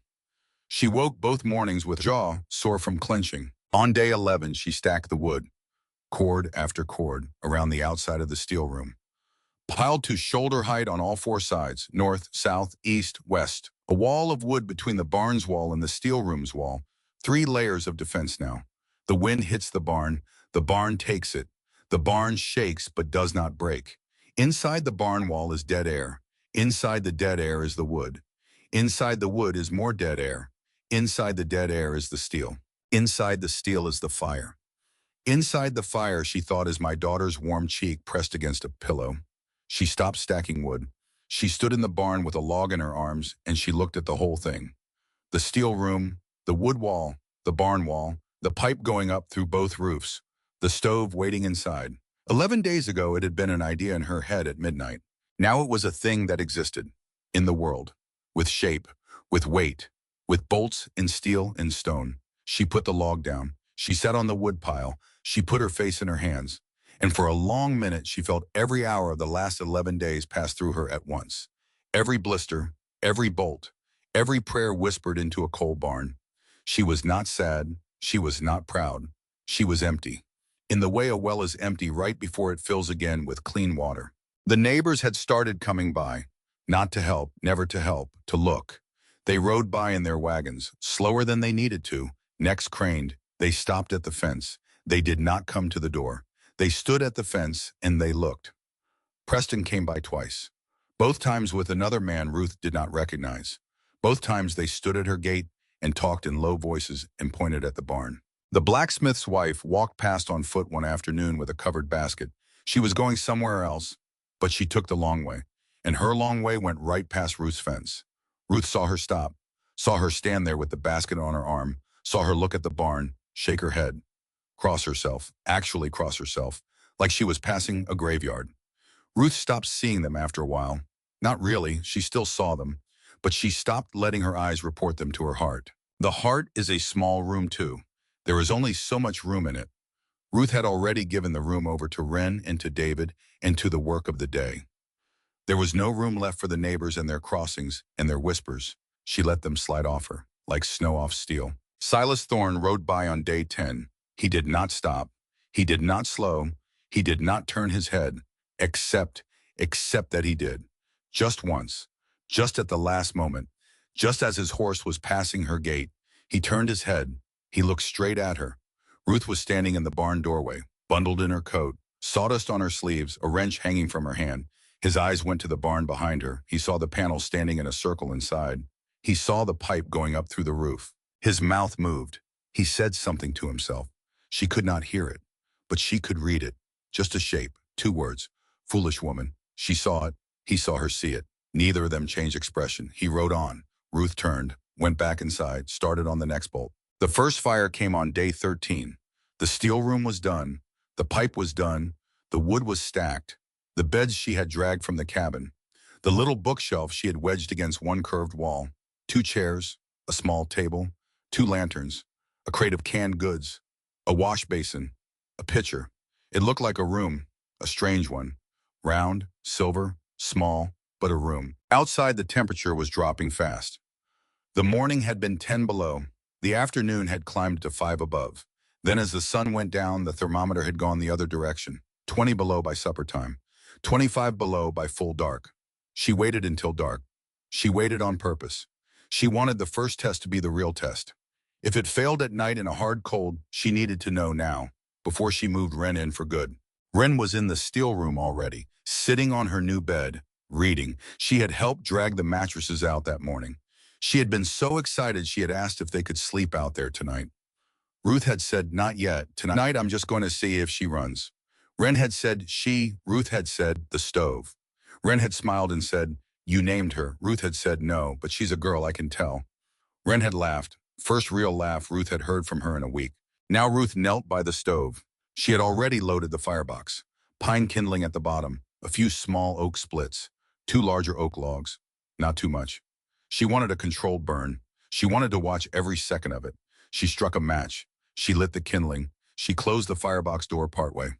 She woke both mornings with jaw sore from clenching. On day 11, she stacked the wood, cord after cord, around the outside of the steel room, piled to shoulder height on all 4 sides, north, south, east, west. A wall of wood between the barn's wall and the steel room's wall. 3 layers of defense now. The wind hits the barn takes it. The barn shakes but does not break. Inside the barn wall is dead air. Inside the dead air is the wood. Inside the wood is more dead air. Inside the dead air is the steel. Inside the steel is the fire. Inside the fire, she thought, is my daughter's warm cheek pressed against a pillow. She stopped stacking wood. She stood in the barn with a log in her arms, and she looked at the whole thing. The steel room, the wood wall, the barn wall, the pipe going up through both roofs, the stove waiting inside. 11 days ago, it had been an idea in her head at midnight. Now it was a thing that existed, in the world, with shape, with weight, with bolts and steel and stone. She put the log down. She sat on the wood pile. She put her face in her hands. And for a long minute, she felt every hour of the last 11 days pass through her at once. Every blister, every bolt, every prayer whispered into a coal barn. She was not sad. She was not proud. She was empty. In the way a well is empty right before it fills again with clean water. The neighbors had started coming by, not to help, never to help, to look. They rode by in their wagons, slower than they needed to, necks craned. They stopped at the fence. They did not come to the door. They stood at the fence and they looked. Preston came by twice. Both times with another man Ruth did not recognize. Both times they stood at her gate and talked in low voices and pointed at the barn. The blacksmith's wife walked past on foot one afternoon with a covered basket. She was going somewhere else, but she took the long way, and her long way went right past Ruth's fence. Ruth saw her stop, saw her stand there with the basket on her arm, saw her look at the barn, shake her head, cross herself, actually cross herself, like she was passing a graveyard. Ruth stopped seeing them after a while. Not really, she still saw them, but she stopped letting her eyes report them to her heart. The heart is a small room too. There is only so much room in it. Ruth had already given the room over to Wren and to David and to the work of the day. There was no room left for the neighbors and their crossings and their whispers. She let them slide off her, like snow off steel. Silas Thorne rode by on day 10. He did not stop. He did not slow. He did not turn his head, except, except that he did. Just once, just at the last moment, just as his horse was passing her gate, he turned his head. He looked straight at her. Ruth was standing in the barn doorway, bundled in her coat, sawdust on her sleeves, a wrench hanging from her hand. His eyes went to the barn behind her. He saw the panel standing in a circle inside. He saw the pipe going up through the roof. His mouth moved. He said something to himself. She could not hear it, but she could read it. Just a shape, 2 words. Foolish woman. She saw it. He saw her see it. Neither of them changed expression. He rode on. Ruth turned, went back inside, started on the next bolt. The first fire came on day 13. The steel room was done. The pipe was done. The wood was stacked. The beds she had dragged from the cabin. The little bookshelf she had wedged against one curved wall. 2 chairs, a small table, 2 lanterns, a crate of canned goods, a wash basin, a pitcher. It looked like a room, a strange one. Round, silver, small, but a room. Outside, the temperature was dropping fast. The morning had been 10 below. The afternoon had climbed to 5 above. Then as the sun went down, the thermometer had gone the other direction. 20 below by supper time. 25 below by full dark. She waited until dark. She waited on purpose. She wanted the first test to be the real test. If it failed at night in a hard cold, she needed to know now, before she moved Wren in for good. Wren was in the steel room already, sitting on her new bed, reading. She had helped drag the mattresses out that morning. She had been so excited she had asked if they could sleep out there tonight. Ruth had said, not yet. Tonight I'm just going to see if she runs. Wren had said she. Ruth had said the stove. Wren had smiled and said, you named her. Ruth had said no, but she's a girl, I can tell. Wren had laughed. First real laugh Ruth had heard from her in a week. Now Ruth knelt by the stove. She had already loaded the firebox. Pine kindling at the bottom, a few small oak splits, 2 larger oak logs. Not too much. She wanted a controlled burn. She wanted to watch every second of it. She struck a match. She lit the kindling. She closed the firebox door partway.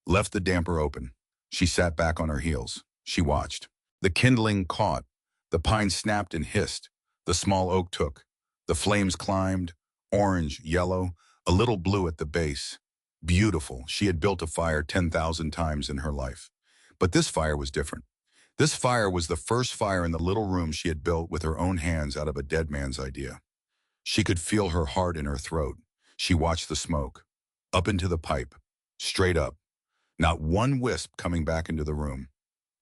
Left the damper open. She sat back on her heels. She watched. The kindling caught. The pine snapped and hissed. The small oak took. The flames climbed, orange, yellow, a little blue at the base. Beautiful. She had built a fire 10,000 times in her life. But this fire was different. This fire was the first fire in the little room she had built with her own hands out of a dead man's idea. She could feel her heart in her throat. She watched the smoke. Up into the pipe. Straight up. Not one wisp coming back into the room.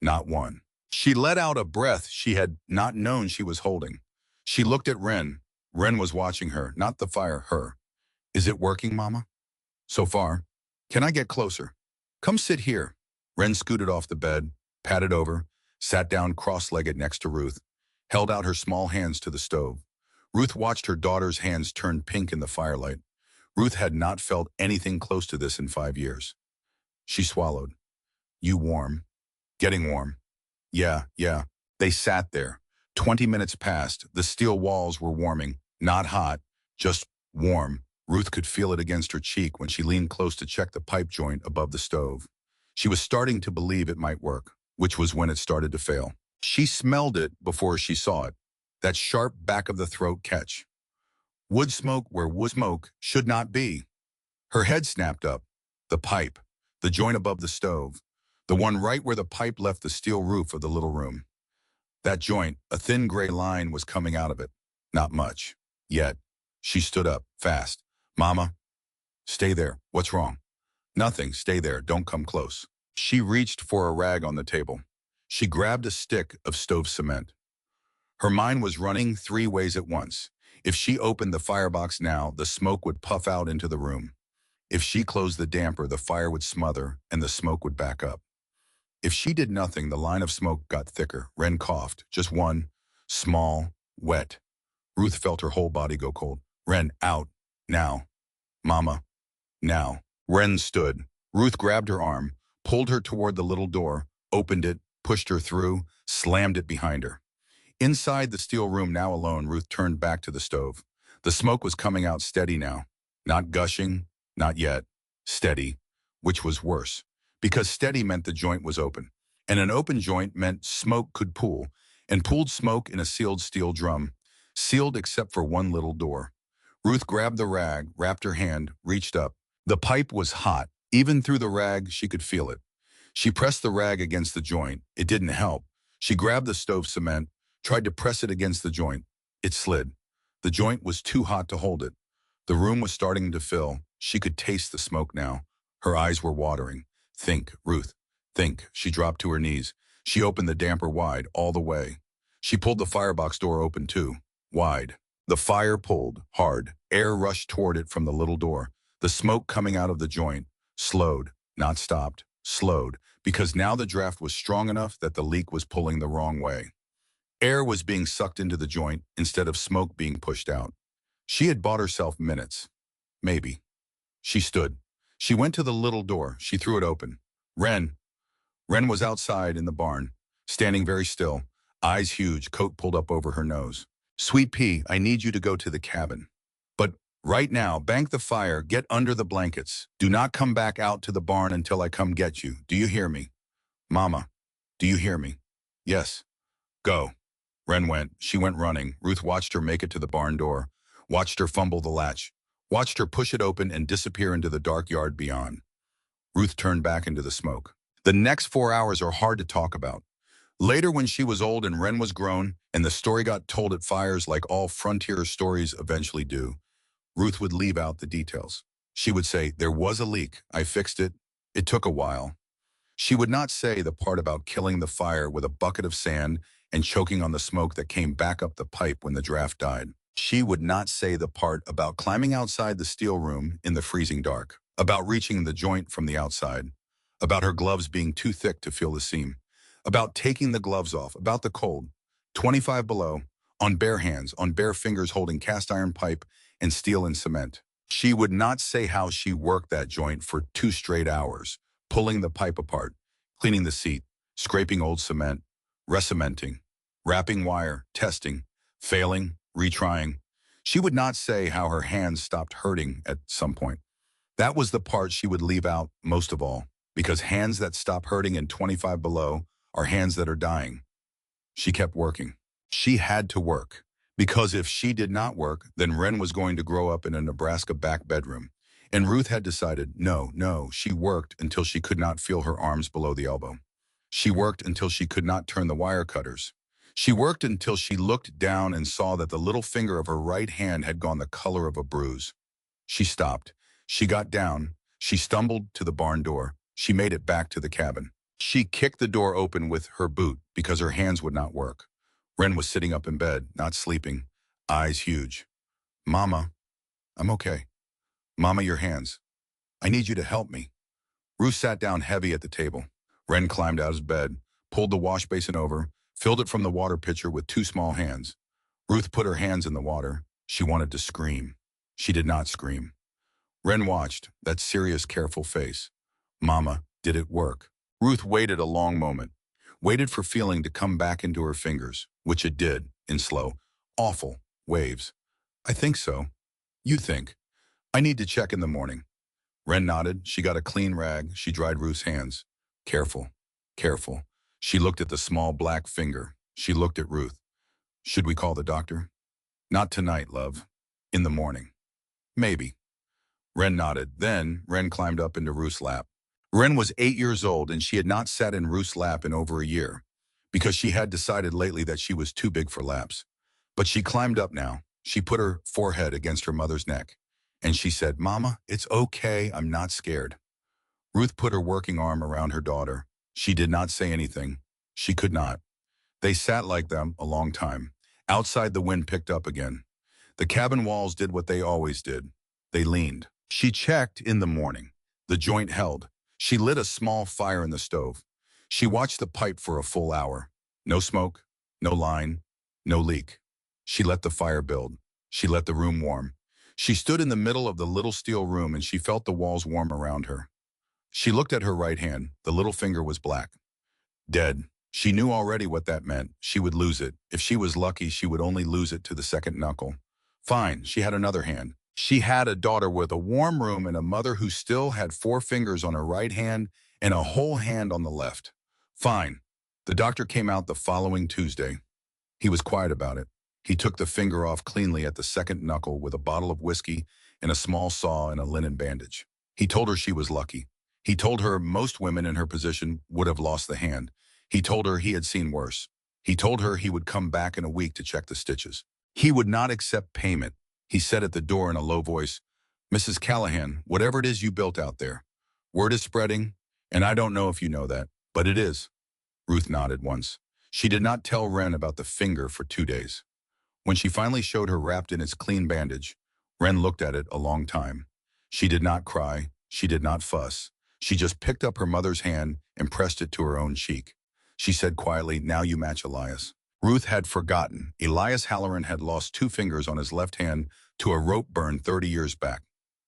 Not one. She let out a breath she had not known she was holding. She looked at Wren. Wren was watching her, not the fire, her. Is it working, Mama? So far. Can I get closer? Come sit here. Wren scooted off the bed, patted over, sat down cross-legged next to Ruth, held out her small hands to the stove. Ruth watched her daughter's hands turn pink in the firelight. Ruth had not felt anything close to this in 5 years. She swallowed. You warm? Getting warm. Yeah. They sat there. 20 minutes passed. The steel walls were warming. Not hot, just warm. Ruth could feel it against her cheek when she leaned close to check the pipe joint above the stove. She was starting to believe it might work, which was when it started to fail. She smelled it before she saw it. That sharp back of the throat catch. Wood smoke where wood smoke should not be. Her head snapped up. The pipe. The joint above the stove. The one right where the pipe left the steel roof of the little room. That joint, a thin gray line was coming out of it. Not much. Yet. She stood up, fast. Mama. Stay there. What's wrong? Nothing. Stay there. Don't come close. She reached for a rag on the table. She grabbed a stick of stove cement. Her mind was running 3 ways at once. If she opened the firebox now, the smoke would puff out into the room. If she closed the damper, the fire would smother and the smoke would back up. If she did nothing, the line of smoke got thicker. Wren coughed. Just one. Small. Wet. Ruth felt her whole body go cold. Wren, out. Now. Mama. Now. Wren stood. Ruth grabbed her arm, pulled her toward the little door, opened it, pushed her through, slammed it behind her. Inside the steel room, now alone, Ruth turned back to the stove. The smoke was coming out steady now. Not gushing, not yet. Steady, which was worse, because steady meant the joint was open. And an open joint meant smoke could pool, and pooled smoke in a sealed steel drum, sealed except for one little door. Ruth grabbed the rag, wrapped her hand, reached up, The pipe was hot. Even through the rag, she could feel it. She pressed the rag against the joint. It didn't help. She grabbed the stove cement, tried to press it against the joint. It slid. The joint was too hot to hold it. The room was starting to fill. She could taste the smoke now. Her eyes were watering. Think, Ruth. Think. She dropped to her knees. She opened the damper wide, all the way. She pulled the firebox door open too, wide. The fire pulled, hard. Air rushed toward it from the little door. The smoke coming out of the joint, slowed, not stopped, slowed, because now the draft was strong enough that the leak was pulling the wrong way. Air was being sucked into the joint instead of smoke being pushed out. She had bought herself minutes. Maybe. She stood. She went to the little door. She threw it open. Wren. Wren was outside in the barn, standing very still, eyes huge, coat pulled up over her nose. Sweet pea, I need you to go to the cabin. But right now, bank the fire, get under the blankets. Do not come back out to the barn until I come get you. Do you hear me? Mama, do you hear me? Yes. Go. Wren went. She went running. Ruth watched her make it to the barn door, watched her fumble the latch, watched her push it open and disappear into the dark yard beyond. Ruth turned back into the smoke. The next 4 hours are hard to talk about. Later, when she was old and Wren was grown, and the story got told at fires like all frontier stories eventually do, Ruth would leave out the details. She would say, there was a leak. I fixed it. It took a while. She would not say the part about killing the fire with a bucket of sand and choking on the smoke that came back up the pipe when the draft died. She would not say the part about climbing outside the steel room in the freezing dark, about reaching the joint from the outside, about her gloves being too thick to feel the seam, about taking the gloves off, about the cold, 25 below, on bare hands, on bare fingers holding cast iron pipe and steel and cement. She would not say how she worked that joint for 2 straight hours, pulling the pipe apart, cleaning the seat, scraping old cement, recementing, wrapping wire, testing, failing, retrying. She would not say how her hands stopped hurting at some point. That was the part she would leave out most of all, because hands that stop hurting in 25 below are hands that are dying. She kept working. She had to work, because if she did not work, then Wren was going to grow up in a Nebraska back bedroom. And Ruth had decided, no, she worked until she could not feel her arms below the elbow. She worked until she could not turn the wire cutters. She worked until she looked down and saw that the little finger of her right hand had gone the color of a bruise. She stopped. She got down. She stumbled to the barn door. She made it back to the cabin. She kicked the door open with her boot because her hands would not work. Wren was sitting up in bed, not sleeping, eyes huge. Mama, I'm okay. Mama, your hands. I need you to help me. Ruth sat down heavy at the table. Wren climbed out of bed, pulled the wash basin over, filled it from the water pitcher with 2 small hands. Ruth put her hands in the water. She wanted to scream. She did not scream. Wren watched, that serious, careful face. Mama, did it work? Ruth waited a long moment, waited for feeling to come back into her fingers, which it did, in slow, awful waves. I think so. You think. I need to check in the morning. Wren nodded. She got a clean rag. She dried Ruth's hands. Careful, careful. She looked at the small black finger. She looked at Ruth. Should we call the doctor? Not tonight, love. In the morning. Maybe. Wren nodded. Then Wren climbed up into Ruth's lap. Wren was 8 years old and she had not sat in Ruth's lap in over a year because she had decided lately that she was too big for laps. But she climbed up now. She put her forehead against her mother's neck. And she said, Mama, it's okay, I'm not scared. Ruth put her working arm around her daughter. She did not say anything. She could not. They sat like them a long time. Outside, the wind picked up again. The cabin walls did what they always did. They leaned. She checked in the morning. The joint held. She lit a small fire in the stove. She watched the pipe for a full hour. No smoke, no line, no leak. She let the fire build. She let the room warm. She stood in the middle of the little steel room and she felt the walls warm around her. She looked at her right hand. The little finger was black. Dead. She knew already what that meant. She would lose it. If she was lucky, she would only lose it to the second knuckle. Fine, she had another hand. She had a daughter with a warm room and a mother who still had 4 fingers on her right hand and a whole hand on the left. Fine. The doctor came out the following Tuesday. He was quiet about it. He took the finger off cleanly at the second knuckle with a bottle of whiskey and a small saw and a linen bandage. He told her she was lucky. He told her most women in her position would have lost the hand. He told her he had seen worse. He told her he would come back in a week to check the stitches. He would not accept payment. He said at the door in a low voice, "Mrs. Callahan, whatever it is you built out there, word is spreading, and I don't know if you know that, but it is." Ruth nodded once. She did not tell Wren about the finger for 2 days. When she finally showed her wrapped in its clean bandage, Wren looked at it a long time. She did not cry. She did not fuss. She just picked up her mother's hand and pressed it to her own cheek. She said quietly, "Now you match Elias." Ruth had forgotten. Elias Halloran had lost 2 fingers on his left hand to a rope burn 30 years back.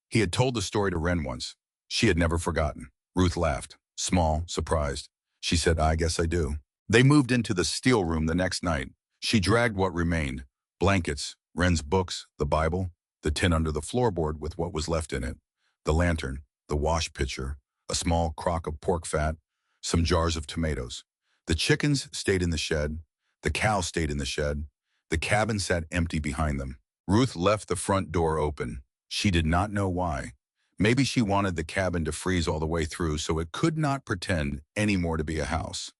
He had told the story to Wren once. She had never forgotten. Ruth laughed, small, surprised. She said, "I guess I do." They moved into the steel room the next night. She dragged what remained: blankets, Wren's books, the Bible, the tin under the floorboard with what was left in it, the lantern, the wash pitcher, a small crock of pork fat, some jars of tomatoes. The chickens stayed in the shed. The cow stayed in the shed. The cabin sat empty behind them. Ruth left the front door open. She did not know why. Maybe she wanted the cabin to freeze all the way through so it could not pretend anymore to be a house.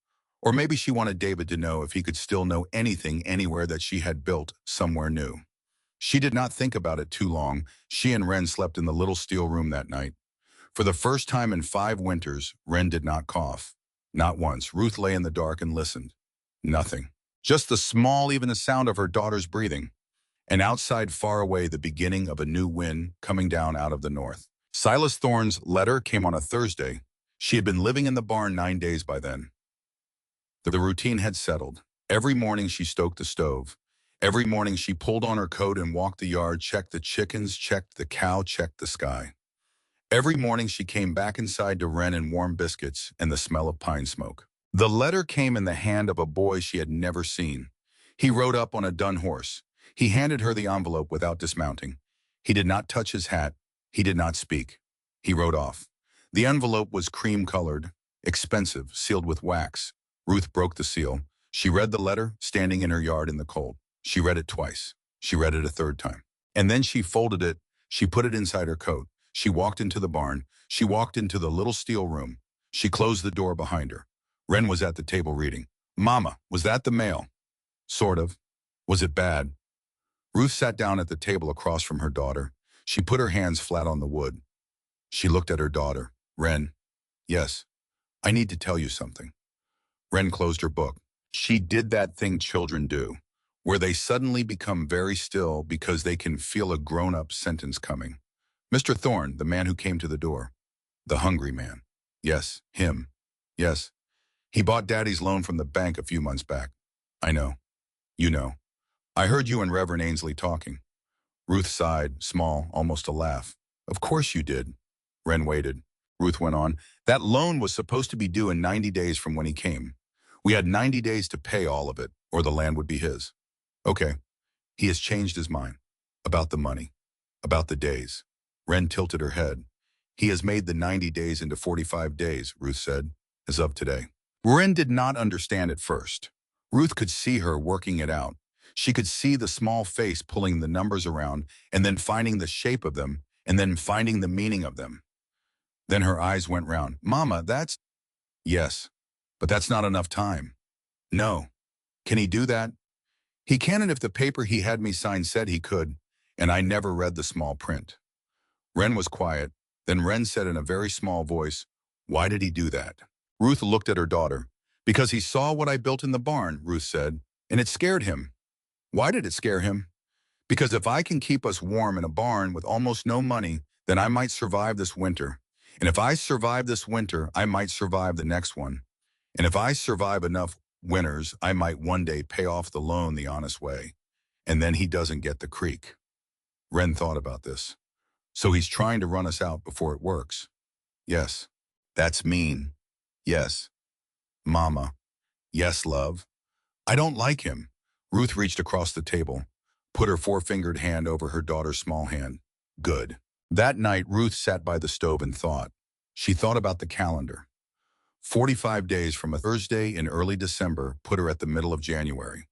Or maybe she wanted David to know if he could still know anything anywhere that she had built somewhere new. She did not think about it too long. She and Wren slept in the little steel room that night. For the first time in 5 winters, Wren did not cough. Not once. Ruth lay in the dark and listened. Nothing. Just the small, even the sound of her daughter's breathing. And outside, far away, the beginning of a new wind coming down out of the north. Silas Thorne's letter came on a Thursday. She had been living in the barn 9 days by then. The routine had settled. Every morning she stoked the stove. Every morning she pulled on her coat and walked the yard, checked the chickens, checked the cow, checked the sky. Every morning she came back inside to Wren and warm biscuits and the smell of pine smoke. The letter came in the hand of a boy she had never seen. He rode up on a dun horse. He handed her the envelope without dismounting. He did not touch his hat. He did not speak. He rode off. The envelope was cream-colored, expensive, sealed with wax. Ruth broke the seal. She read the letter, standing in her yard in the cold. She read it twice. She read it a third time. And then she folded it. She put it inside her coat. She walked into the barn. She walked into the little steel room. She closed the door behind her. Wren was at the table reading. "Mama, was that the mail?" "Sort of." "Was it bad?" Ruth sat down at the table across from her daughter. She put her hands flat on the wood. She looked at her daughter. "Wren." "Yes. I need to tell you something." Wren closed her book. She did that thing children do, where they suddenly become very still because they can feel a grown-up sentence coming. "Mr. Thorne, the man who came to the door." "The hungry man." "Yes, him." "Yes. He bought Daddy's loan from the bank a few months back." "I know. You know. I heard you and Reverend Ainsley talking." Ruth sighed, small, almost a laugh. "Of course you did." Wren waited. Ruth went on. "That loan was supposed to be due in 90 days from when he came. We had 90 days to pay all of it, or the land would be his." "Okay. He has changed his mind. About the money. About the days." Wren tilted her head. "He has made the 90 days into 45 days, Ruth said, as of today." Wren did not understand at first. Ruth could see her working it out. She could see the small face pulling the numbers around and then finding the shape of them and then finding the meaning of them. Then her eyes went round. "Mama, that's—" "Yes, but that's not enough time." "No. Can he do that?" "He can, and if the paper he had me sign said he could, and I never read the small print." Wren was quiet. Then Wren said in a very small voice, "Why did he do that?" Ruth looked at her daughter. "Because he saw what I built in the barn," Ruth said, "and it scared him." "Why did it scare him?" "Because if I can keep us warm in a barn with almost no money, then I might survive this winter. And if I survive this winter, I might survive the next one. And if I survive enough winters, I might one day pay off the loan the honest way. And then he doesn't get the creek." Wren thought about this. "So he's trying to run us out before it works." "Yes." "That's mean." "Yes." "Mama." "Yes, love." "I don't like him." Ruth reached across the table, put her 4-fingered hand over her daughter's small hand. "Good." That night, Ruth sat by the stove and thought. She thought about the calendar. 45 days from a Thursday in early December put her at the middle of January,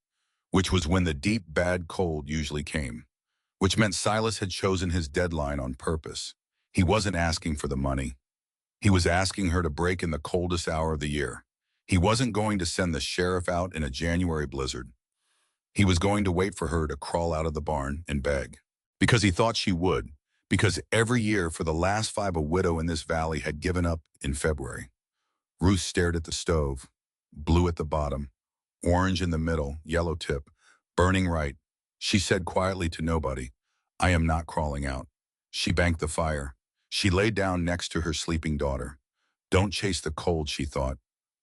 which was when the deep, bad cold usually came, which meant Silas had chosen his deadline on purpose. He wasn't asking for the money. He was asking her to break in the coldest hour of the year. He wasn't going to send the sheriff out in a January blizzard. He was going to wait for her to crawl out of the barn and beg. Because he thought she would. Because every year for the last 5 a widow in this valley had given up in February. Ruth stared at the stove. Blue at the bottom, orange in the middle, yellow tip, burning right. She said quietly to nobody, "I am not crawling out." She banked the fire. She lay down next to her sleeping daughter. Don't chase the cold, she thought.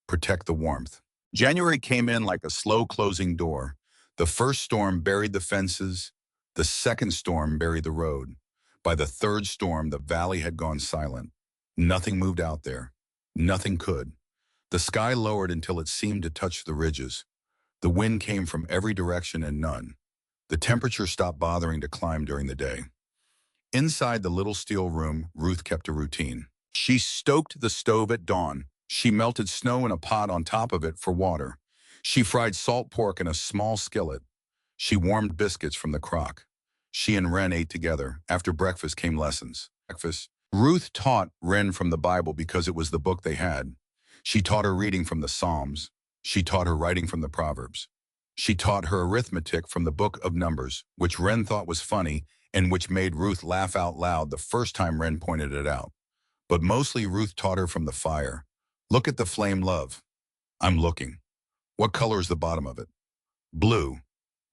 Protect the warmth. January came in like a slow closing door. The first storm buried the fences. The second storm buried the road. By the third storm, the valley had gone silent. Nothing moved out there. Nothing could. The sky lowered until it seemed to touch the ridges. The wind came from every direction and none. The temperature stopped bothering to climb during the day. Inside the little steel room, Ruth kept a routine. She stoked the stove at dawn. She melted snow in a pot on top of it for water. She fried salt pork in a small skillet. She warmed biscuits from the crock. She and Wren ate together. After breakfast came lessons. Ruth taught Wren from the Bible because it was the book they had. She taught her reading from the Psalms. She taught her writing from the Proverbs. She taught her arithmetic from the book of Numbers, which Wren thought was funny and which made Ruth laugh out loud the first time Wren pointed it out. But mostly Ruth taught her from the fire. Look at the flame, love. I'm looking. What color is the bottom of it? Blue.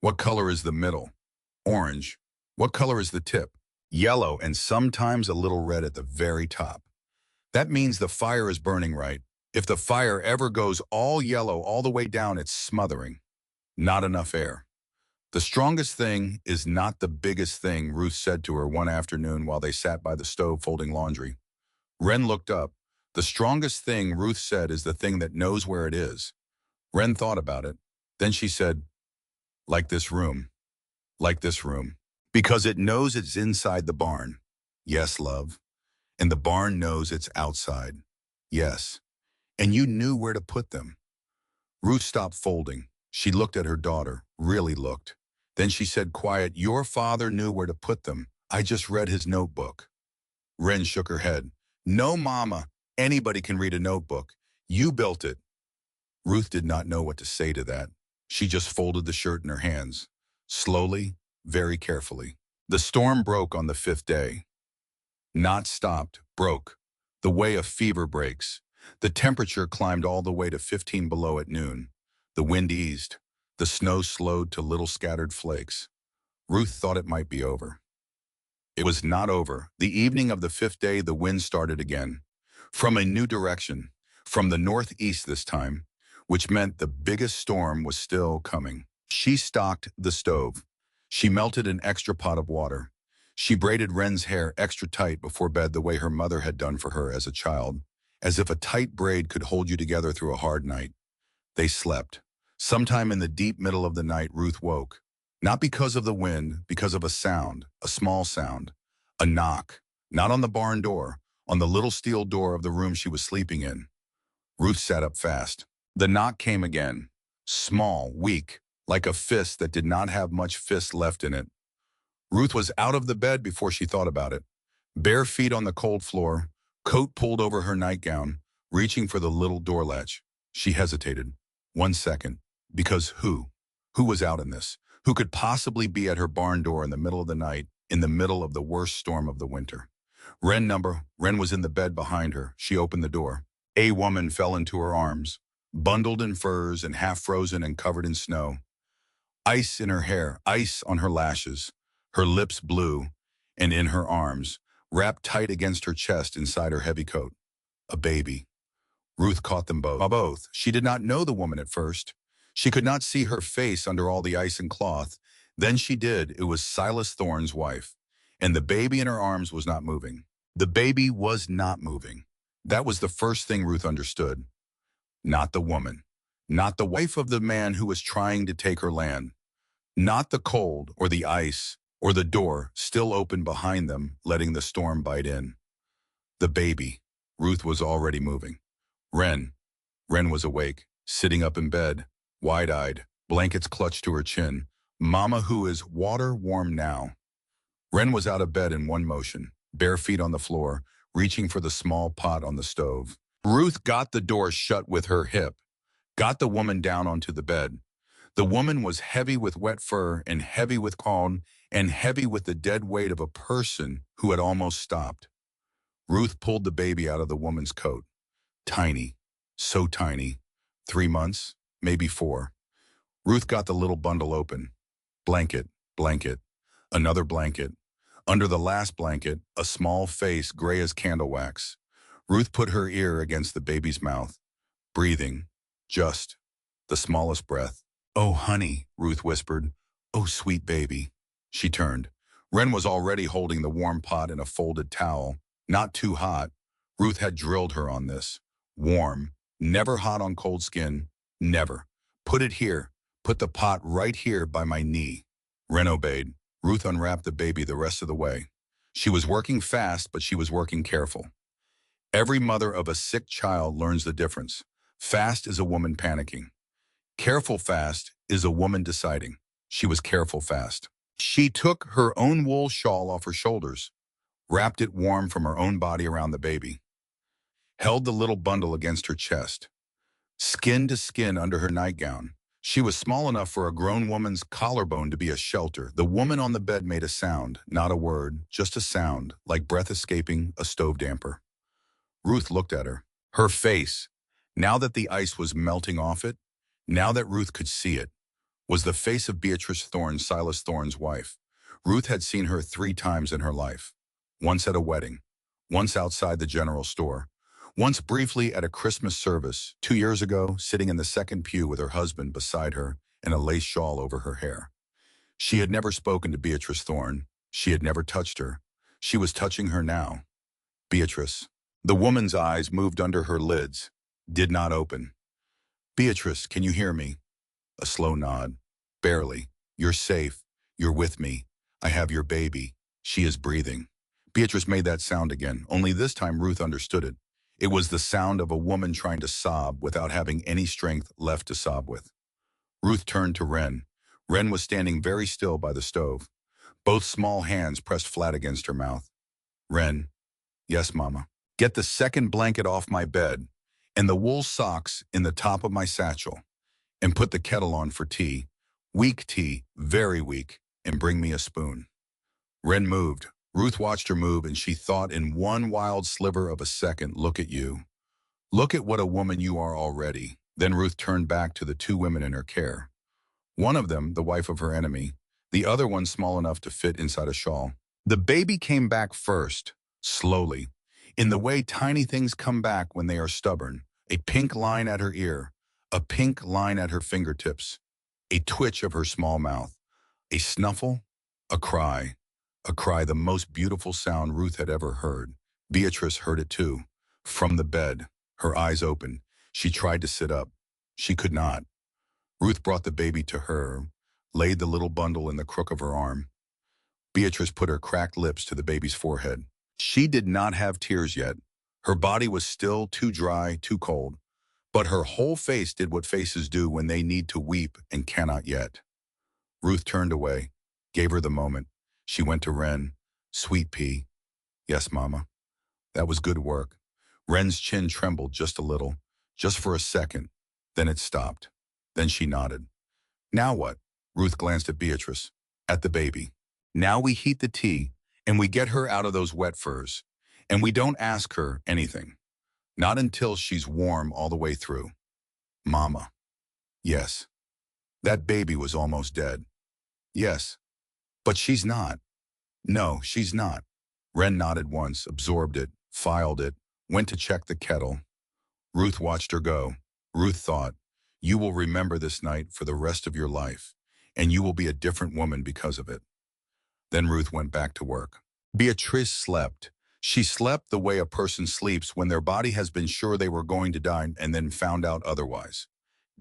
What color is the middle? Orange. What color is the tip? Yellow, and sometimes a little red at the very top. That means the fire is burning right. If the fire ever goes all yellow all the way down, it's smothering. Not enough air. The strongest thing is not the biggest thing, Ruth said to her one afternoon while they sat by the stove folding laundry. Wren looked up. The strongest thing, Ruth said, is the thing that knows where it is. Wren thought about it. Then she said, like this room. Like this room. Because it knows it's inside the barn. Yes, love. And the barn knows it's outside. Yes. And you knew where to put them. Ruth stopped folding. She looked at her daughter, really looked. Then she said quiet, your father knew where to put them. I just read his notebook. Wren shook her head. No, Mama. Anybody can read a notebook. You built it. Ruth did not know what to say to that. She just folded the shirt in her hands. Slowly, very carefully. The storm broke on the 5th day. Not stopped, broke. The way a fever breaks. The temperature climbed all the way to 15 below at noon. The wind eased. The snow slowed to little scattered flakes. Ruth thought it might be over. It was not over. The evening of the 5th day, the wind started again. From a new direction. From the northeast this time, which meant the biggest storm was still coming. She stocked the stove. She melted an extra pot of water. She braided Wren's hair extra tight before bed the way her mother had done for her as a child, as if a tight braid could hold you together through a hard night. They slept. Sometime in the deep middle of the night, Ruth woke. Not because of the wind, because of a sound, a small sound. A knock. Not on the barn door, on the little steel door of the room she was sleeping in. Ruth sat up fast. The knock came again. Small, weak, like a fist that did not have much fist left in it. Ruth was out of the bed before she thought about it. Bare feet on the cold floor, coat pulled over her nightgown, reaching for the little door latch. She hesitated. 1 second. Because who? Who was out in this? Who could possibly be at her barn door in the middle of the night, in the middle of the worst storm of the winter? Wren was in the bed behind her. She opened the door. A woman fell into her arms, bundled in furs and half frozen and covered in snow. Ice in her hair, ice on her lashes, her lips blue, and in her arms, wrapped tight against her chest inside her heavy coat. A baby. Ruth caught them both. She did not know the woman at first. She could not see her face under all the ice and cloth. Then she did. It was Silas Thorne's wife. And the baby in her arms was not moving. The baby was not moving. That was the first thing Ruth understood. Not the woman. Not the wife of the man who was trying to take her land. Not the cold or the ice or the door still open behind them, letting the storm bite in. The baby. Ruth was already moving. Wren was awake, sitting up in bed, wide-eyed, blankets clutched to her chin. Mama, who is water warm now? Wren was out of bed in one motion. bare feet on the floor, reaching for the small pot on the stove. Ruth got the door shut with her hip, got the woman down onto the bed. The woman was heavy with wet fur and heavy with cold and heavy with the dead weight of a person who had almost stopped. Ruth pulled the baby out of the woman's coat. Tiny, so tiny. 3 months, maybe 4. Ruth got the little bundle open. Blanket, blanket, another blanket. Under the last blanket, a small face gray as candle wax. Ruth put her ear against the baby's mouth, breathing, just the smallest breath. "Oh, honey," Ruth whispered. "Oh, sweet baby." She turned. Wren was already holding the warm pot in a folded towel. Not too hot. Ruth had drilled her on this. Warm, never hot on cold skin, never. "Put it here. Put the pot right here by my knee." Wren obeyed. Ruth unwrapped the baby the rest of the way. She was working fast, but she was working careful. Every mother of a sick child learns the difference. Fast is a woman panicking. Careful fast is a woman deciding. She was careful fast. She took her own wool shawl off her shoulders, wrapped it warm from her own body around the baby, held the little bundle against her chest, skin to skin under her nightgown. She was small enough for a grown woman's collarbone to be a shelter. The woman on the bed made a sound, not a word, just a sound, like breath escaping a stove damper. Ruth looked at her. Her face, now that the ice was melting off it, now that Ruth could see it, was the face of Beatrice Thorne, Silas Thorne's wife. Ruth had seen her 3 times in her life. Once at a wedding, once outside the general store, once briefly at a Christmas service, 2 years ago, sitting in the second pew with her husband beside her and a lace shawl over her hair. She had never spoken to Beatrice Thorne. She had never touched her. She was touching her now. Beatrice. The woman's eyes moved under her lids, did not open. "Beatrice, can you hear me?" A slow nod. "Barely. You're safe. You're with me. I have your baby. She is breathing." Beatrice made that sound again, only this time Ruth understood it. It was the sound of a woman trying to sob without having any strength left to sob with. Ruth turned to Wren. Wren was standing very still by the stove, both small hands pressed flat against her mouth. "Wren." "Yes, Mama." "Get the second blanket off my bed and the wool socks in the top of my satchel, and put the kettle on for tea. Weak tea, very weak, and bring me a spoon." Wren moved. Ruth watched her move, and she thought in one wild sliver of a second, "Look at you. Look at what a woman you are already." Then Ruth turned back to the 2 women in her care. One of them, the wife of her enemy, the other one small enough to fit inside a shawl. The baby came back first, slowly, in the way tiny things come back when they are stubborn. A pink line at her ear, a pink line at her fingertips, a twitch of her small mouth, a snuffle, a cry, the most beautiful sound Ruth had ever heard. Beatrice heard it too. From the bed, her eyes open. She tried to sit up. She could not. Ruth brought the baby to her, laid the little bundle in the crook of her arm. Beatrice put her cracked lips to the baby's forehead. She did not have tears yet. Her body was still too dry, too cold. But her whole face did what faces do when they need to weep and cannot yet. Ruth turned away, gave her the moment. She went to Wren. "Sweet pea." "Yes, Mama." "That was good work." Wren's chin trembled just a little, just for a second. Then it stopped. Then she nodded. "Now what?" Ruth glanced at Beatrice, at the baby. "Now we heat the tea, and we get her out of those wet furs. And we don't ask her anything. Not until she's warm all the way through." "Mama." "Yes. That baby was almost dead." "Yes. But she's not." "No, she's not." Wren nodded once, absorbed it, filed it, went to check the kettle. Ruth watched her go. Ruth thought, "You will remember this night for the rest of your life, and you will be a different woman because of it." Then Ruth went back to work. Beatrice slept. She slept the way a person sleeps when their body has been sure they were going to die and then found out otherwise.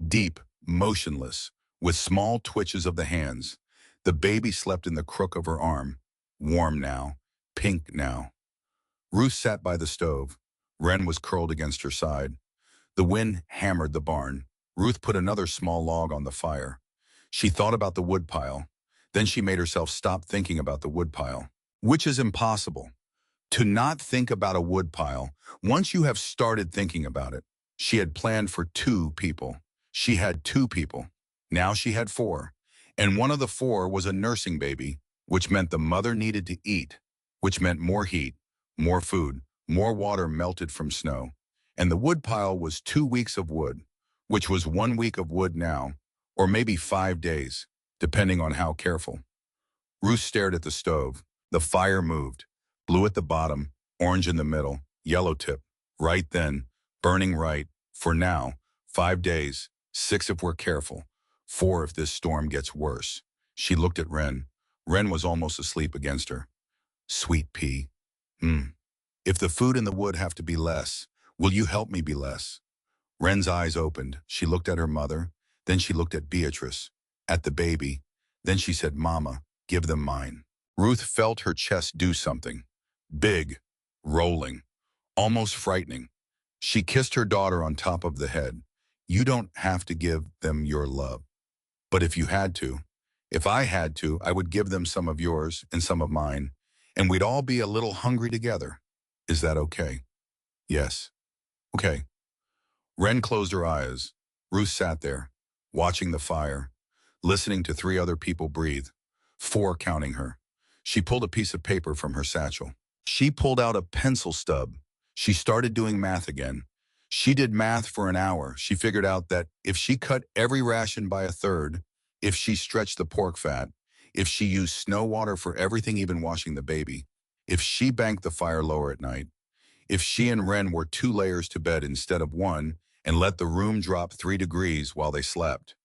Deep, motionless, with small twitches of the hands. The baby slept in the crook of her arm, warm now, pink now. Ruth sat by the stove. Wren was curled against her side. The wind hammered the barn. Ruth put another small log on the fire. She thought about the woodpile. Then she made herself stop thinking about the woodpile, which is impossible. To not think about a woodpile, once you have started thinking about it. She had planned for 2 people. She had 2 people. Now she had 4. And one of the 4 was a nursing baby, which meant the mother needed to eat, which meant more heat, more food, more water melted from snow. And the woodpile was 2 weeks of wood, which was 1 week of wood now, or maybe 5 days, depending on how careful. Ruth stared at the stove. The fire moved. Blue at the bottom, orange in the middle, yellow tip. Right then, burning right, for now, 5 days, 6 if we're careful, 4 if this storm gets worse. She looked at Wren. Wren was almost asleep against her. Sweet pea. If the food in the wood have to be less, will you help me be less? Wren's eyes opened. She looked at her mother. Then she looked at Beatrice, at the baby. Then she said, Mama, give them mine. Ruth felt her chest do something. Big, rolling, almost frightening. She kissed her daughter on top of the head. You don't have to give them your love. But if you had to, if I had to, I would give them some of yours and some of mine, and we'd all be a little hungry together. Is that okay? Yes. Okay. Wren closed her eyes. Ruth sat there, watching the fire, listening to 3 other people breathe, 4 counting her. She pulled a piece of paper from her satchel. She pulled out a pencil stub. She started doing math again. She did math for an hour. She figured out that if she cut every ration by 1/3, if she stretched the pork fat, if she used snow water for everything, even washing the baby, if she banked the fire lower at night, if she and Wren wore 2 layers to bed instead of 1 and let the room drop 3 degrees while they slept,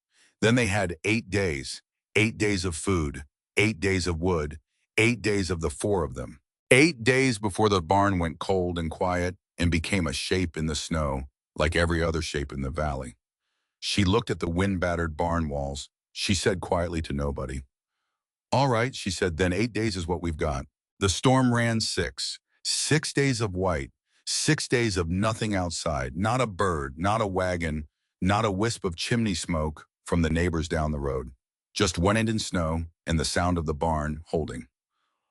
then they had 8 days, 8 days of food, 8 days of wood, 8 days of the 4 of them. 8 days before the barn went cold and quiet and became a shape in the snow, like every other shape in the valley. She looked at the wind-battered barn walls. She said quietly to nobody. All right, she said, then 8 days is what we've got. The storm ran 6. 6 days of white. 6 days of nothing outside. Not a bird, not a wagon, not a wisp of chimney smoke from the neighbors down the road. Just wind and snow and the sound of the barn holding.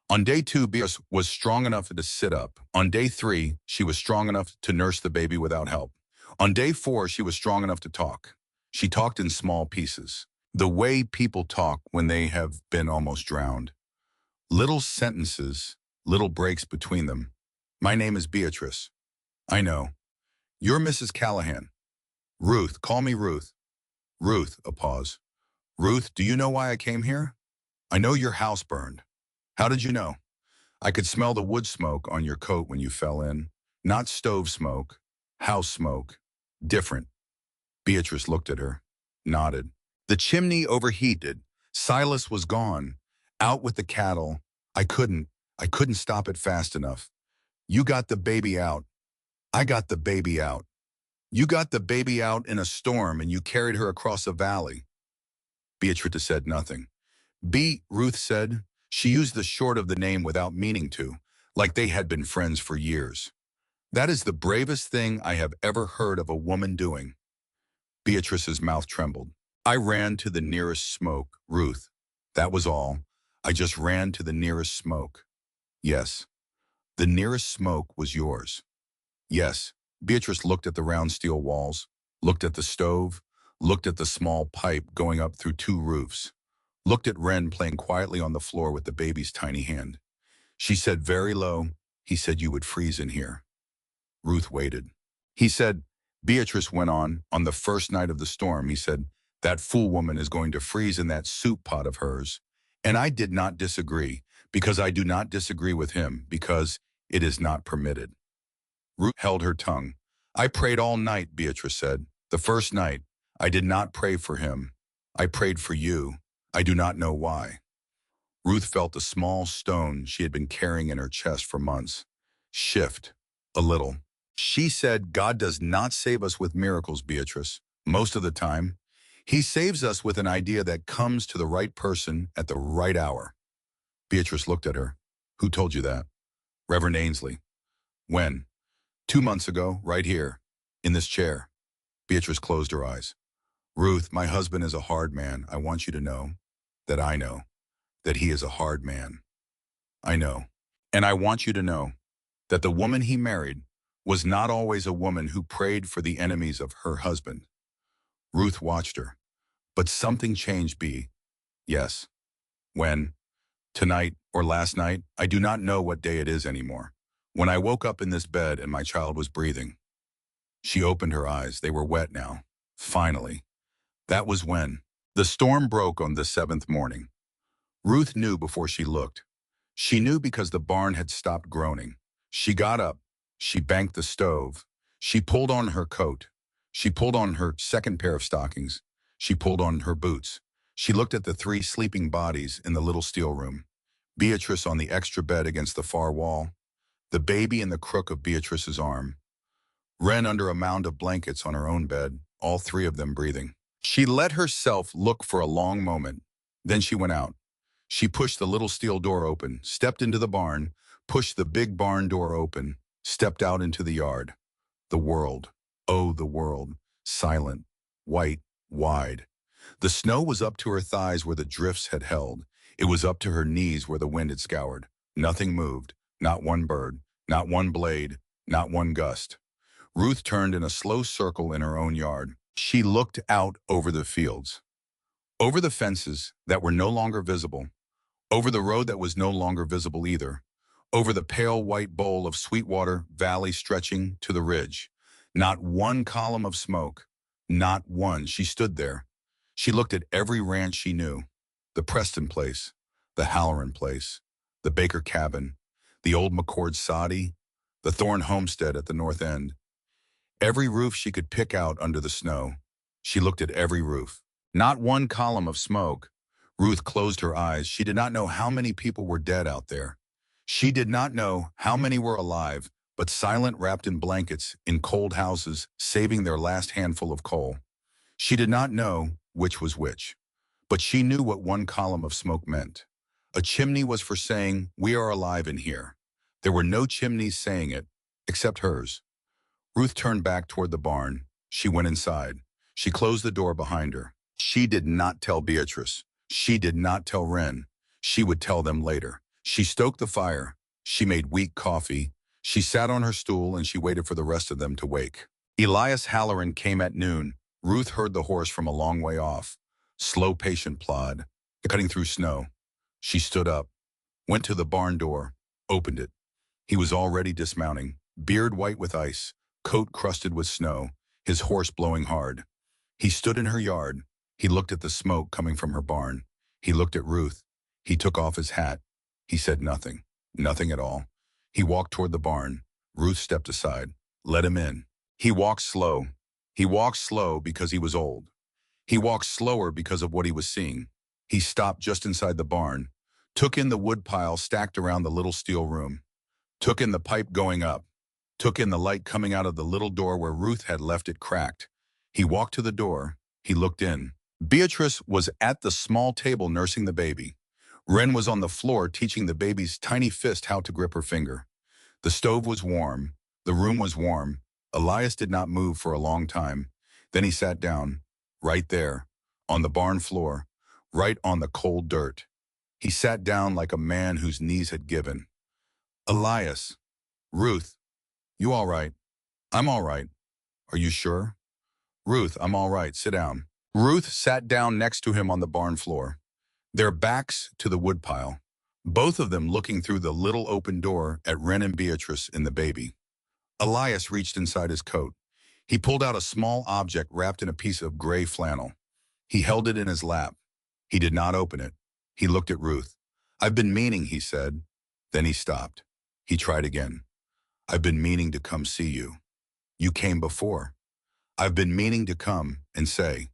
On day 2, Beatrice was strong enough to sit up. On day 3, she was strong enough to nurse the baby without help. On day 4, she was strong enough to talk. She talked in small pieces. The way people talk when they have been almost drowned. Little sentences, little breaks between them. My name is Beatrice. I know. You're Mrs. Callahan. Ruth, call me Ruth. Ruth, a pause. Ruth, do you know why I came here? I know your house burned. How did you know? I could smell the wood smoke on your coat when you fell in. Not stove smoke, house smoke. Different. Beatrice looked at her, nodded. The chimney overheated. Silas was gone. Out with the cattle. I couldn't stop it fast enough. You got the baby out. I got the baby out. You got the baby out in a storm and you carried her across a valley. Beatrice said nothing. Ruth said. She used the short of the name without meaning to, like they had been friends for years. That is the bravest thing I have ever heard of a woman doing. Beatrice's mouth trembled. I ran to the nearest smoke, Ruth. That was all. I just ran to the nearest smoke. Yes. The nearest smoke was yours. Yes. Beatrice looked at the round steel walls, looked at the stove, looked at the small pipe going up through 2 roofs, looked at Wren playing quietly on the floor with the baby's tiny hand. She said very low, he said you would freeze in here. Ruth waited. He said, Beatrice went on the first night of the storm, he said, that fool woman is going to freeze in that soup pot of hers. And I did not disagree, because I do not disagree with him, because it is not permitted. Ruth held her tongue. I prayed all night, Beatrice said. The first night, I did not pray for him. I prayed for you. I do not know why. Ruth felt a small stone she had been carrying in her chest for months shift a little. She said, God does not save us with miracles, Beatrice. Most of the time, he saves us with an idea that comes to the right person at the right hour. Beatrice looked at her. Who told you that? Reverend Ainsley. When? 2 months ago, right here, in this chair. Beatrice closed her eyes. Ruth, my husband is a hard man. I want you to know that I know that he is a hard man. I know. And I want you to know that the woman he married was not always a woman who prayed for the enemies of her husband. Ruth watched her, but something changed. Yes. When? Tonight or last night, I do not know what day it is anymore. When I woke up in this bed and my child was breathing. She opened her eyes. They were wet now. Finally. That was when. The storm broke on the seventh morning. Ruth knew before she looked. She knew because the barn had stopped groaning. She got up. She banked the stove. She pulled on her coat. She pulled on her second pair of stockings. She pulled on her boots. She looked at the three sleeping bodies in the little steel room. Beatrice on the extra bed against the far wall. The baby in the crook of Beatrice's arm. Wren under a mound of blankets on her own bed, all three of them breathing. She let herself look for a long moment. Then she went out. She pushed the little steel door open, stepped into the barn, pushed the big barn door open, stepped out into the yard. The world, oh, the world, silent, white, wide. The snow was up to her thighs where the drifts had held. It was up to her knees where the wind had scoured. Nothing moved, not one bird, not one blade, not one gust. Ruth turned in a slow circle in her own yard. She looked out over the fields, over the fences that were no longer visible, over the road that was no longer visible either, over the pale white bowl of Sweetwater Valley stretching to the ridge. Not one column of smoke, not one. She stood there. She looked at every ranch she knew, the Preston place, the Halloran place, the Baker cabin, the old McCord soddy, the Thorne homestead at the north end. Every roof she could pick out under the snow. She looked at every roof. Not one column of smoke. Ruth closed her eyes. She did not know how many people were dead out there. She did not know how many were alive, but silent, wrapped in blankets, in cold houses, saving their last handful of coal. She did not know which was which, but she knew what one column of smoke meant. A chimney was for saying, "We are alive in here." There were no chimneys saying it, except hers. Ruth turned back toward the barn. She went inside. She closed the door behind her. She did not tell Beatrice. She did not tell Wren. She would tell them later. She stoked the fire. She made weak coffee. She sat on her stool and she waited for the rest of them to wake. Elias Halloran came at noon. Ruth heard the horse from a long way off. Slow, patient plod, cutting through snow. She stood up, went to the barn door, opened it. He was already dismounting, beard white with ice, coat crusted with snow, his horse blowing hard. He stood in her yard. He looked at the smoke coming from her barn. He looked at Ruth. He took off his hat. He said nothing, nothing at all. He walked toward the barn. Ruth stepped aside. Let him in. He walked slow. He walked slow because he was old. He walked slower because of what he was seeing. He stopped just inside the barn, took in the wood pile stacked around the little steel room, took in the pipe going up, took in the light coming out of the little door where Ruth had left it cracked. He walked to the door. He looked in. Beatrice was at the small table nursing the baby. Wren was on the floor teaching the baby's tiny fist how to grip her finger. The stove was warm. The room was warm. Elias did not move for a long time. Then he sat down, right there, on the barn floor, right on the cold dirt. He sat down like a man whose knees had given. Elias, Ruth, you all right? I'm all right. Are you sure? Ruth, I'm all right. Sit down. Ruth sat down next to him on the barn floor, their backs to the woodpile, both of them looking through the little open door at Wren and Beatrice and the baby. Elias reached inside his coat. He pulled out a small object wrapped in a piece of gray flannel. He held it in his lap. He did not open it. He looked at Ruth. I've been meaning, he said. Then he stopped. He tried again. I've been meaning to come see you. You came before. I've been meaning to come and say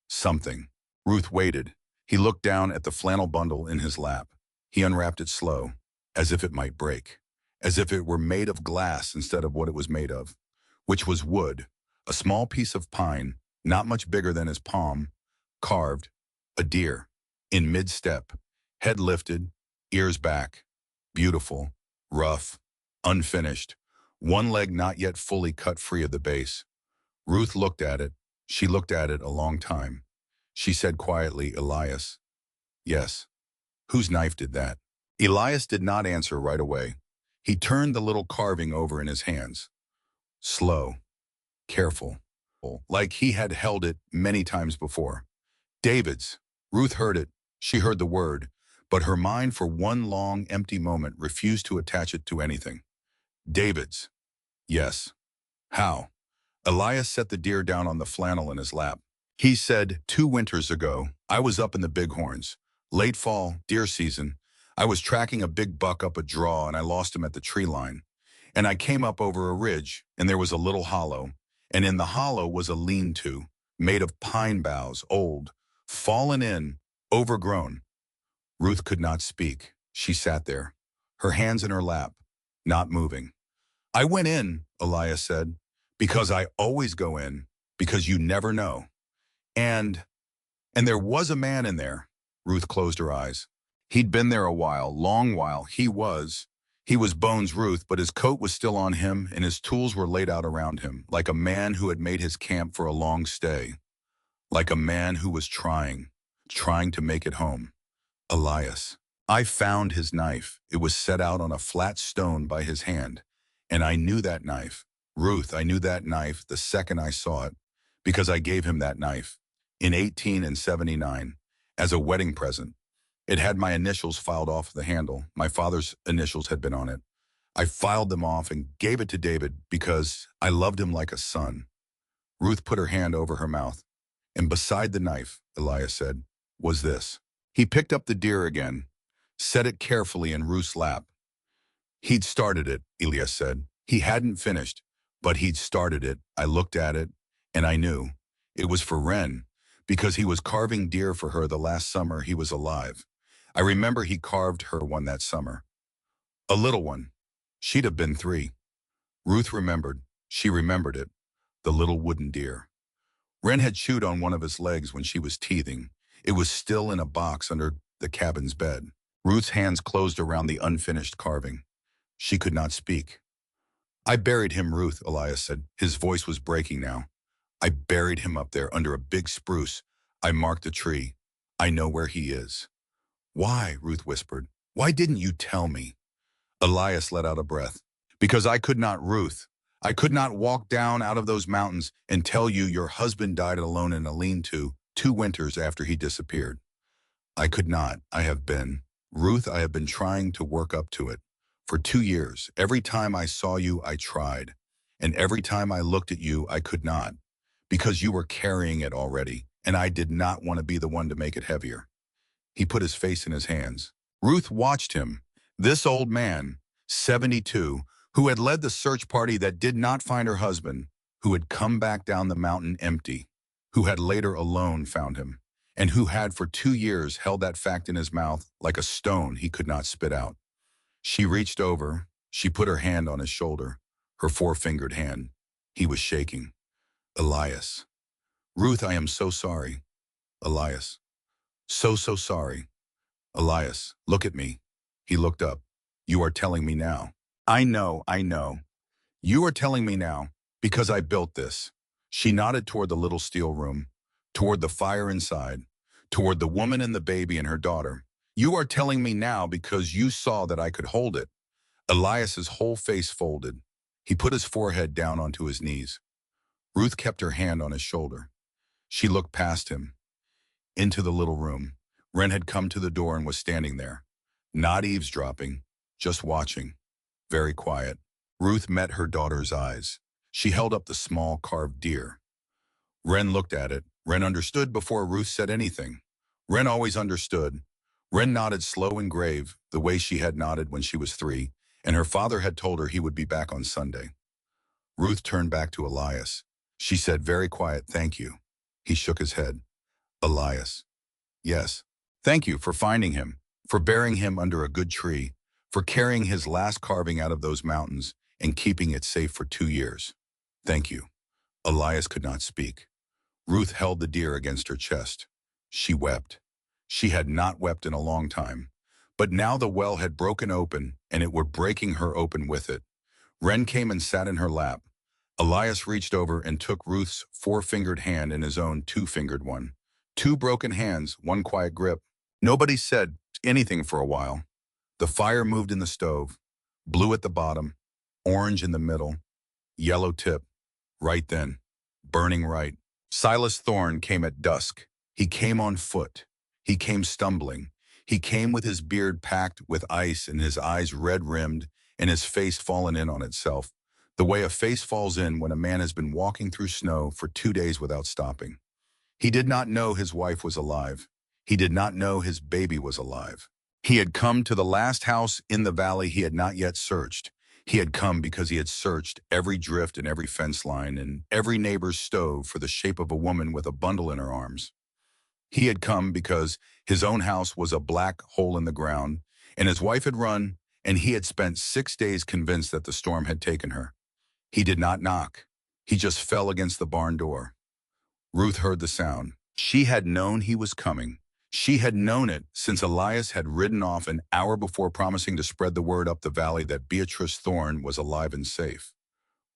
something. Ruth waited. He looked down at the flannel bundle in his lap. He unwrapped it slow, as if it might break, as if it were made of glass instead of what it was made of, which was wood, a small piece of pine, not much bigger than his palm, carved, a deer, in mid-step, head lifted, ears back, beautiful, rough, unfinished, one leg not yet fully cut free of the base. Ruth looked at it. She looked at it a long time. She said quietly, Elias. Yes. Whose knife did that? Elias did not answer right away. He turned the little carving over in his hands. Slow, careful, like he had held it many times before. David's. Ruth heard it. She heard the word, but her mind for one long, empty moment refused to attach it to anything. David's. Yes. How? Elias set the deer down on the flannel in his lap. He said, 2 winters ago, I was up in the Bighorns. Late fall, deer season. I was tracking a big buck up a draw and I lost him at the tree line. And I came up over a ridge and there was a little hollow. And in the hollow was a lean-to, made of pine boughs, old, fallen in, overgrown. Ruth could not speak. She sat there, her hands in her lap, not moving. I went in, Elias said, because I always go in, because you never know. And there was a man in there. Ruth closed her eyes. He'd been there a while, long while. He was Bones Ruth, but his coat was still on him and his tools were laid out around him, like a man who had made his camp for a long stay, like a man who was trying to make it home. Elias. I found his knife. It was set out on a flat stone by his hand. And I knew that knife. Ruth, I knew that knife the second I saw it, because I gave him that knife in 1879 as a wedding present. It had my initials filed off the handle. My father's initials had been on it. I filed them off and gave it to David because I loved him like a son. Ruth put her hand over her mouth. And beside the knife, Elias said, was this. He picked up the deer again, set it carefully in Ruth's lap. He'd started it, Elias said. He hadn't finished, but he'd started it. I looked at it, and I knew. It was for Wren, because he was carving deer for her the last summer he was alive. I remember he carved her one that summer. A little one. She'd have been 3. Ruth remembered. She remembered it. The little wooden deer. Wren had chewed on one of his legs when she was teething. It was still in a box under the cabin's bed. Ruth's hands closed around the unfinished carving. She could not speak. I buried him, Ruth, Elias said. His voice was breaking now. I buried him up there under a big spruce. I marked the tree. I know where he is. Why? Ruth whispered. Why didn't you tell me? Elias let out a breath. Because I could not, Ruth. I could not walk down out of those mountains and tell you your husband died alone in a lean-to 2 winters after he disappeared. I could not. Ruth, I have been trying to work up to it. For 2 years, every time I saw you, I tried. And every time I looked at you, I could not. Because you were carrying it already, and I did not want to be the one to make it heavier. He put his face in his hands. Ruth watched him. This old man, 72, who had led the search party that did not find her husband, who had come back down the mountain empty, who had later alone found him, and who had for 2 years held that fact in his mouth like a stone he could not spit out. She reached over. She put her hand on his shoulder, her 4-fingered hand. He was shaking. Elias. Ruth, I am so sorry. Elias. So sorry. Elias, look at me. He looked up. You are telling me now. I know. You are telling me now, because I built this. She nodded toward the little steel room, toward the fire inside, toward the woman and the baby and her daughter. You are telling me now because you saw that I could hold it. Elias's whole face folded. He put his forehead down onto his knees. Ruth kept her hand on his shoulder. She looked past him, into the little room. Wren had come to the door and was standing there, not eavesdropping, just watching, very quiet. Ruth met her daughter's eyes. She held up the small carved deer. Wren looked at it. Wren understood before Ruth said anything. Wren always understood. Wren nodded slow and grave, the way she had nodded when she was 3, and her father had told her he would be back on Sunday. Ruth turned back to Elias. She said very quiet, thank you. He shook his head. Elias. Yes. Thank you for finding him, for burying him under a good tree, for carrying his last carving out of those mountains and keeping it safe for 2 years. Thank you. Elias could not speak. Ruth held the deer against her chest. She wept. She had not wept in a long time. But now the well had broken open, and it were breaking her open with it. Wren came and sat in her lap. Elias reached over and took Ruth's 4-fingered hand in his own 2-fingered one. 2 broken hands, 1 quiet grip. Nobody said anything for a while. The fire moved in the stove. Blue at the bottom, orange in the middle, yellow tip, right then, burning right. Silas Thorne came at dusk. He came on foot. He came stumbling. He came with his beard packed with ice and his eyes red-rimmed and his face fallen in on itself, the way a face falls in when a man has been walking through snow for 2 days without stopping. He did not know his wife was alive. He did not know his baby was alive. He had come to the last house in the valley he had not yet searched. He had come because he had searched every drift and every fence line and every neighbor's stove for the shape of a woman with a bundle in her arms. He had come because his own house was a black hole in the ground, and his wife had run, and he had spent 6 days convinced that the storm had taken her. He did not knock. He just fell against the barn door. Ruth heard the sound. She had known he was coming. She had known it since Elias had ridden off an hour before, promising to spread the word up the valley that Beatrice Thorne was alive and safe.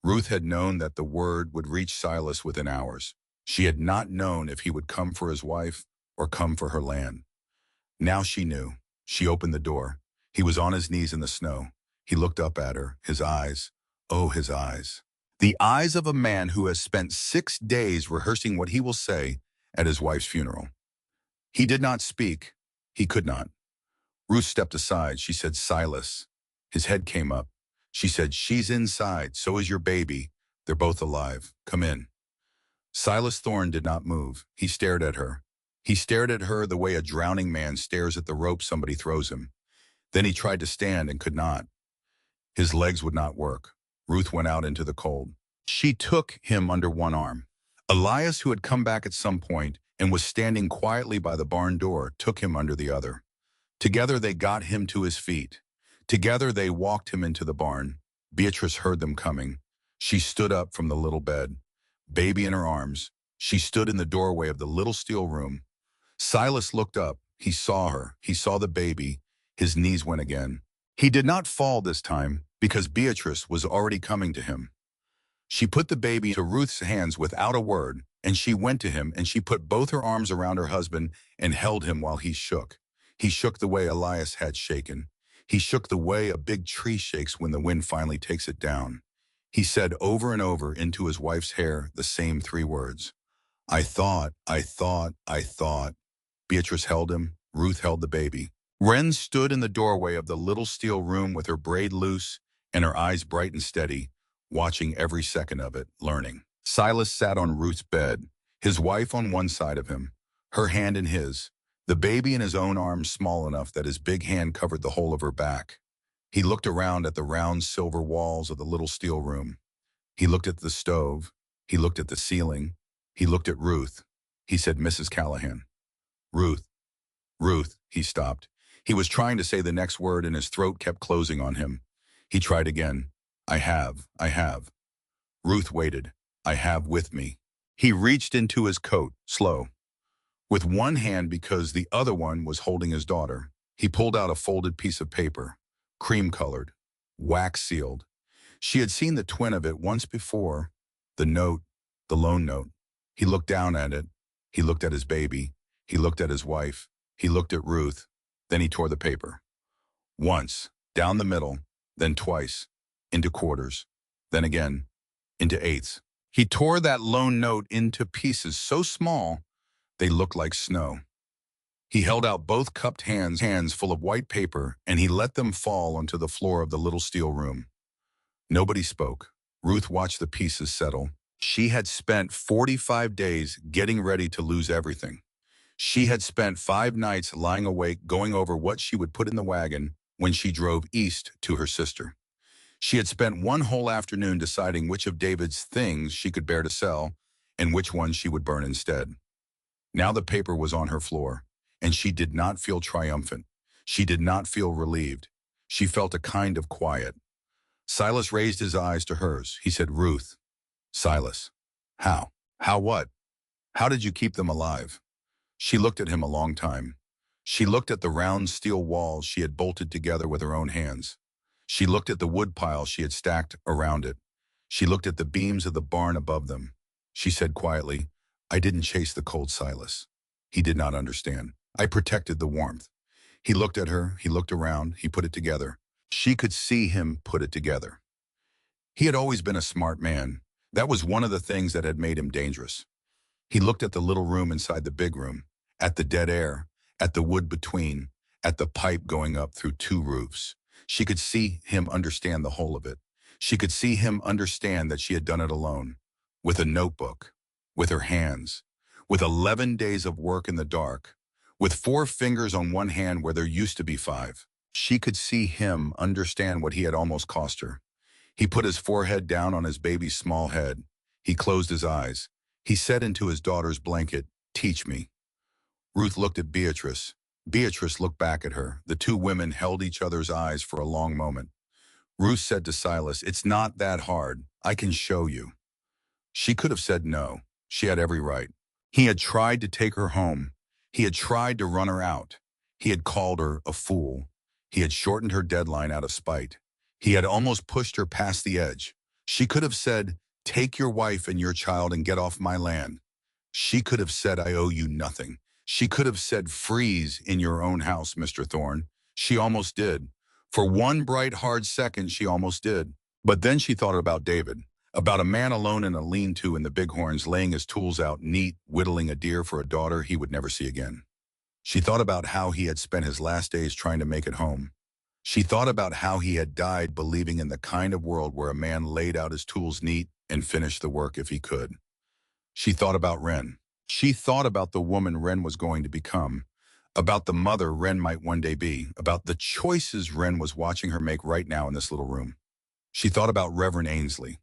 Ruth had known that the word would reach Silas within hours. She had not known if he would come for his wife or come for her land. Now she knew. She opened the door. He was on his knees in the snow. He looked up at her, his eyes. Oh, his eyes. The eyes of a man who has spent 6 days rehearsing what he will say at his wife's funeral. He did not speak. He could not. Ruth stepped aside. She said, "Silas." His head came up. She said, "She's inside. So is your baby. They're both alive. Come in." Silas Thorne did not move. He stared at her. He stared at her the way a drowning man stares at the rope somebody throws him. Then he tried to stand and could not. His legs would not work. Ruth went out into the cold. She took him under one arm. Elias, who had come back at some point and was standing quietly by the barn door, took him under the other. Together they got him to his feet. Together they walked him into the barn. Beatrice heard them coming. She stood up from the little bed, baby in her arms. She stood in the doorway of the little steel room. Silas looked up. He saw her. He saw the baby. His knees went again. He did not fall this time because Beatrice was already coming to him. She put the baby into Ruth's hands without a word, and she went to him and she put both her arms around her husband and held him while he shook. He shook the way Elias had shaken. He shook the way a big tree shakes when the wind finally takes it down. He said over and over into his wife's hair the same 3 words. I thought, I thought, I thought. Beatrice held him. Ruth held the baby. Wren stood in the doorway of the little steel room with her braid loose and her eyes bright and steady, watching every second of it, learning. Silas sat on Ruth's bed, his wife on one side of him, her hand in his, the baby in his own arms small enough that his big hand covered the whole of her back. He looked around at the round silver walls of the little steel room. He looked at the stove. He looked at the ceiling. He looked at Ruth. He said, "Mrs. Callahan." "Ruth, Ruth," he stopped. He was trying to say the next word and his throat kept closing on him. He tried again. I have. Ruth waited. I have with me. He reached into his coat, slow. With one hand because the other one was holding his daughter. He pulled out a folded piece of paper, cream-colored, wax-sealed. She had seen the twin of it once before, the note, the loan note. He looked down at it. He looked at his baby. He looked at his wife. He looked at Ruth. Then he tore the paper. Once, down the middle, then twice, into quarters, then again, into eighths. He tore that loan note into pieces so small they looked like snow. He held out both cupped hands full of white paper, and he let them fall onto the floor of the little steel room. Nobody spoke. Ruth watched the pieces settle. She had spent 45 days getting ready to lose everything. She had spent 5 nights lying awake going over what she would put in the wagon when she drove east to her sister. She had spent one whole afternoon deciding which of David's things she could bear to sell and which ones she would burn instead. Now the paper was on her floor, and she did not feel triumphant. She did not feel relieved. She felt a kind of quiet. Silas raised his eyes to hers. He said, "Ruth." "Silas." "How?" "How what?" "How did you keep them alive?" She looked at him a long time. She looked at the round steel walls she had bolted together with her own hands. She looked at the wood pile she had stacked around it. She looked at the beams of the barn above them. She said quietly, "I didn't chase the cold, Silas." He did not understand. "I protected the warmth." He looked at her. He looked around. He put it together. She could see him put it together. He had always been a smart man. That was one of the things that had made him dangerous. He looked at the little room inside the big room, at the dead air, at the wood between, at the pipe going up through two roofs. She could see him understand the whole of it. She could see him understand that she had done it alone, with a notebook, with her hands, with 11 days of work in the dark, with 4 fingers on one hand where there used to be 5. She could see him understand what he had almost cost her. He put his forehead down on his baby's small head. He closed his eyes. He said into his daughter's blanket, "Teach me." Ruth looked at Beatrice. Beatrice looked back at her. The two women held each other's eyes for a long moment. Ruth said to Silas, "It's not that hard. I can show you." She could have said no. She had every right. He had tried to take her home. He had tried to run her out. He had called her a fool. He had shortened her deadline out of spite. He had almost pushed her past the edge. She could have said, "Take your wife and your child and get off my land." She could have said, "I owe you nothing." She could have said, "Freeze in your own house, Mr. Thorne." She almost did. For one bright, hard second, she almost did. But then she thought about David, about a man alone in a lean-to in the Bighorns, laying his tools out neat, whittling a deer for a daughter he would never see again. She thought about how he had spent his last days trying to make it home. She thought about how he had died believing in the kind of world where a man laid out his tools neat and finished the work if he could. She thought about Wren. She thought about the woman Wren was going to become, about the mother Wren might one day be, about the choices Wren was watching her make right now in this little room. She thought about Reverend Ainsley.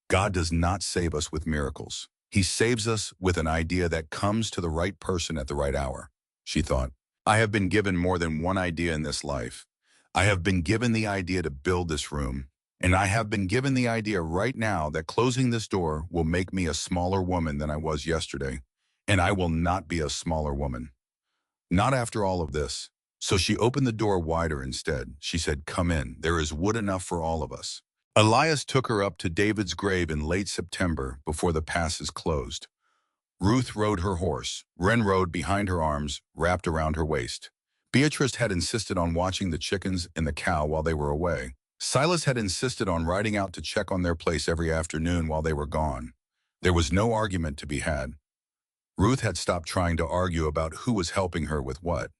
God does not save us with miracles. He saves us with an idea that comes to the right person at the right hour. She thought, I have been given more than one idea in this life. I have been given the idea to build this room, and I have been given the idea right now that closing this door will make me a smaller woman than I was yesterday, and I will not be a smaller woman. Not after all of this. So she opened the door wider instead. She said, "Come in. There is wood enough for all of us." Elias took her up to David's grave in late September before the passes closed. Ruth rode her horse. Wren rode behind her arms, wrapped around her waist. Beatrice had insisted on watching the chickens and the cow while they were away. Silas had insisted on riding out to check on their place every afternoon while they were gone. There was no argument to be had. Ruth had stopped trying to argue about who was helping her with what.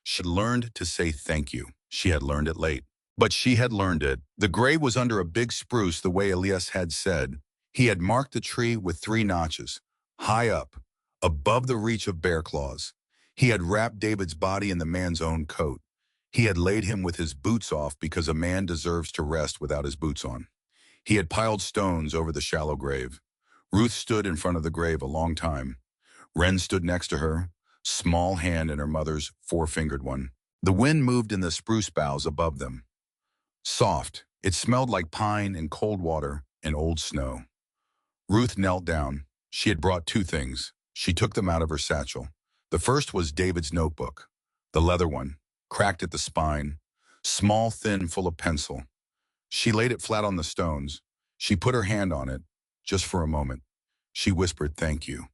She had learned to say thank you. She had learned it late. But she had learned it. The grave was under a big spruce the way Elias had said. He had marked the tree with 3 notches, high up, above the reach of bear claws. He had wrapped David's body in the man's own coat. He had laid him with his boots off because a man deserves to rest without his boots on. He had piled stones over the shallow grave. Ruth stood in front of the grave a long time. Wren stood next to her, small hand in her mother's 4-fingered one. The wind moved in the spruce boughs above them. Soft, it smelled like pine and cold water and old snow. Ruth knelt down. She had brought 2 things. She took them out of her satchel. The first was David's notebook, the leather one, cracked at the spine, small, thin, full of pencil. She laid it flat on the stones. She put her hand on it, just for a moment. She whispered, "Thank you."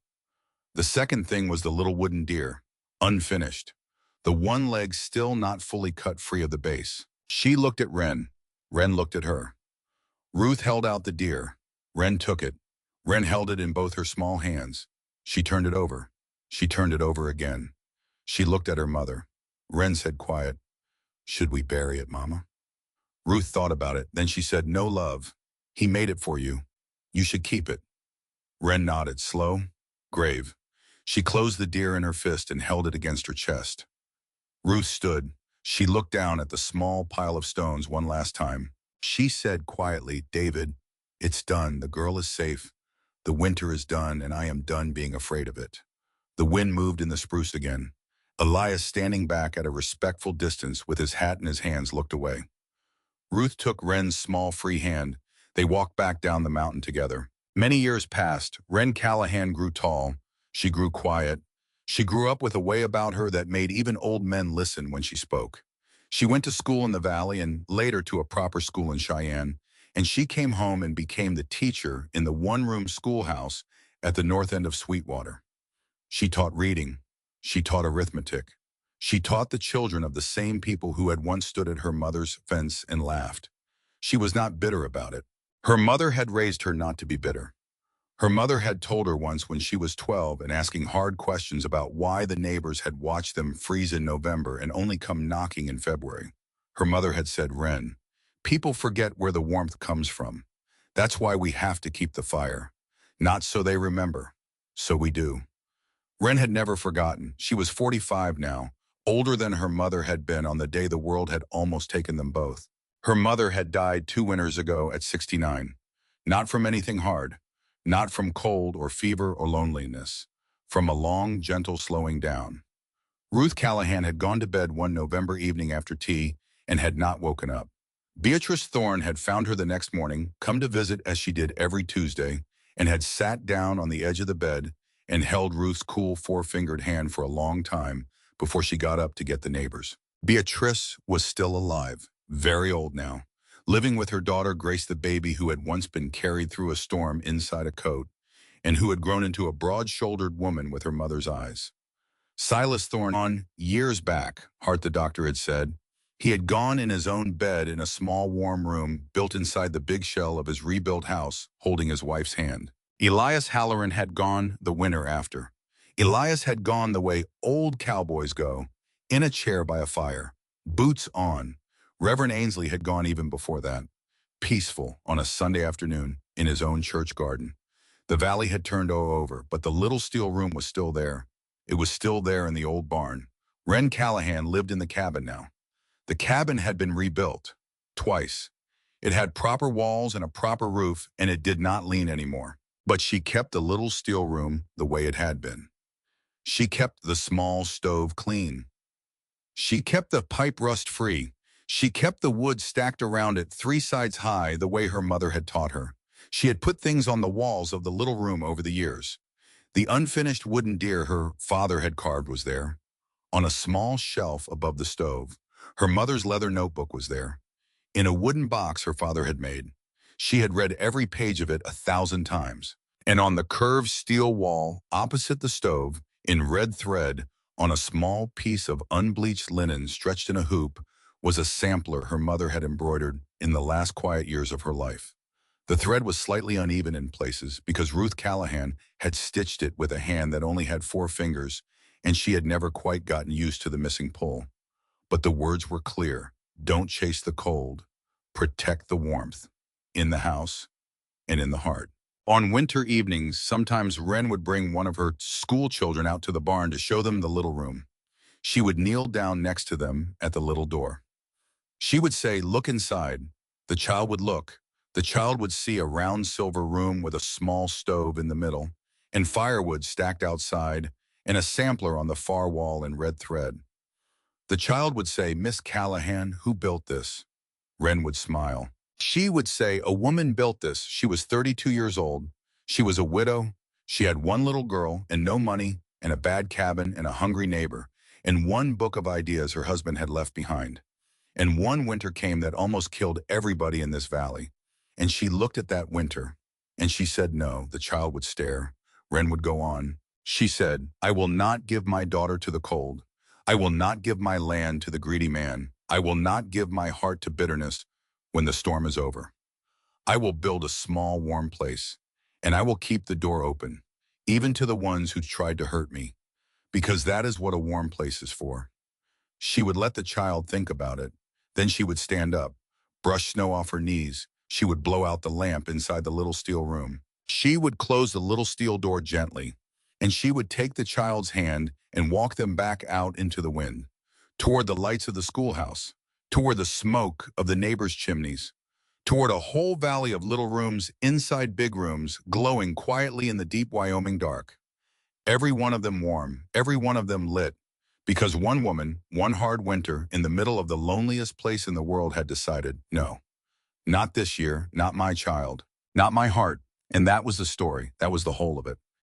The second thing was the little wooden deer, unfinished, the one leg still not fully cut free of the base. She looked at Wren. Wren looked at her. Ruth held out the deer. Wren took it. Wren held it in both her small hands. She turned it over. She turned it over again. She looked at her mother. Wren said quiet, "Should we bury it, Mama?" Ruth thought about it. Then she said, "No, love. He made it for you. You should keep it." Wren nodded, slow, grave. She closed the deer in her fist and held it against her chest. Ruth stood. She looked down at the small pile of stones one last time. She said quietly, "David, it's done. The girl is safe. The winter is done, and I am done being afraid of it." The wind moved in the spruce again. Elias, standing back at a respectful distance with his hat in his hands, looked away. Ruth took Wren's small free hand. They walked back down the mountain together. Many years passed. Wren Callahan grew tall. She grew quiet. She grew up with a way about her that made even old men listen when she spoke. She went to school in the valley and later to a proper school in Cheyenne, and she came home and became the teacher in the one-room schoolhouse at the north end of Sweetwater. She taught reading. She taught arithmetic. She taught the children of the same people who had once stood at her mother's fence and laughed. She was not bitter about it. Her mother had raised her not to be bitter. Her mother had told her once when she was 12 and asking hard questions about why the neighbors had watched them freeze in November and only come knocking in February. Her mother had said, "Wren, people forget where the warmth comes from. That's why we have to keep the fire. Not so they remember. So we do." Wren had never forgotten. She was 45 now, older than her mother had been on the day the world had almost taken them both. Her mother had died 2 winters ago at 69. Not from anything hard. Not from cold or fever or loneliness. From a long, gentle slowing down. Ruth Callahan had gone to bed one November evening after tea and had not woken up. Beatrice Thorne had found her the next morning, come to visit as she did every Tuesday, and had sat down on the edge of the bed and held Ruth's cool four-fingered hand for a long time before she got up to get the neighbors. Beatrice was still alive, very old now, living with her daughter Grace, the baby who had once been carried through a storm inside a coat and who had grown into a broad-shouldered woman with her mother's eyes. Silas Thorne on years back, Hart the doctor had said. He had gone in his own bed in a small warm room built inside the big shell of his rebuilt house, holding his wife's hand. Elias Halloran had gone the winter after. Elias had gone the way old cowboys go, in a chair by a fire, boots on. Reverend Ainsley had gone even before that, peaceful on a Sunday afternoon in his own church garden. The valley had turned over, but the little steel room was still there. It was still there in the old barn. Wren Callahan lived in the cabin now. The cabin had been rebuilt, twice. It had proper walls and a proper roof, and it did not lean anymore. But she kept the little steel room the way it had been. She kept the small stove clean. She kept the pipe rust-free. She kept the wood stacked around it 3 sides high the way her mother had taught her. She had put things on the walls of the little room over the years. The unfinished wooden deer her father had carved was there. On a small shelf above the stove, her mother's leather notebook was there. In a wooden box her father had made. She had read every page of it 1,000 times. And on the curved steel wall opposite the stove, in red thread, on a small piece of unbleached linen stretched in a hoop, was a sampler her mother had embroidered in the last quiet years of her life. The thread was slightly uneven in places because Ruth Callahan had stitched it with a hand that only had 4 fingers, and she had never quite gotten used to the missing pull. But the words were clear. Don't chase the cold. Protect the warmth. In the house and in the heart. On winter evenings, sometimes Wren would bring one of her school children out to the barn to show them the little room. She would kneel down next to them at the little door. She would say, "Look inside." The child would look. The child would see a round silver room with a small stove in the middle, and firewood stacked outside, and a sampler on the far wall in red thread. The child would say, "Miss Callahan, who built this?" Wren would smile. She would say, "A woman built this. She was 32 years old. She was a widow. She had 1 little girl and no money and a bad cabin and a hungry neighbor and 1 book of ideas her husband had left behind. And one winter came that almost killed everybody in this valley. And she looked at that winter and she said no." The child would stare. Wren would go on. She said, "I will not give my daughter to the cold. I will not give my land to the greedy man. I will not give my heart to bitterness when the storm is over. I will build a small, warm place, and I will keep the door open, even to the ones who tried to hurt me, because that is what a warm place is for." She would let the child think about it. Then she would stand up, brush snow off her knees. She would blow out the lamp inside the little steel room. She would close the little steel door gently, and she would take the child's hand and walk them back out into the wind, toward the lights of the schoolhouse, toward the smoke of the neighbors' chimneys, toward a whole valley of little rooms inside big rooms glowing quietly in the deep Wyoming dark. Every one of them warm, every one of them lit, because one woman, one hard winter, in the middle of the loneliest place in the world had decided, no, not this year, not my child, not my heart. And that was the story. That was the whole of it.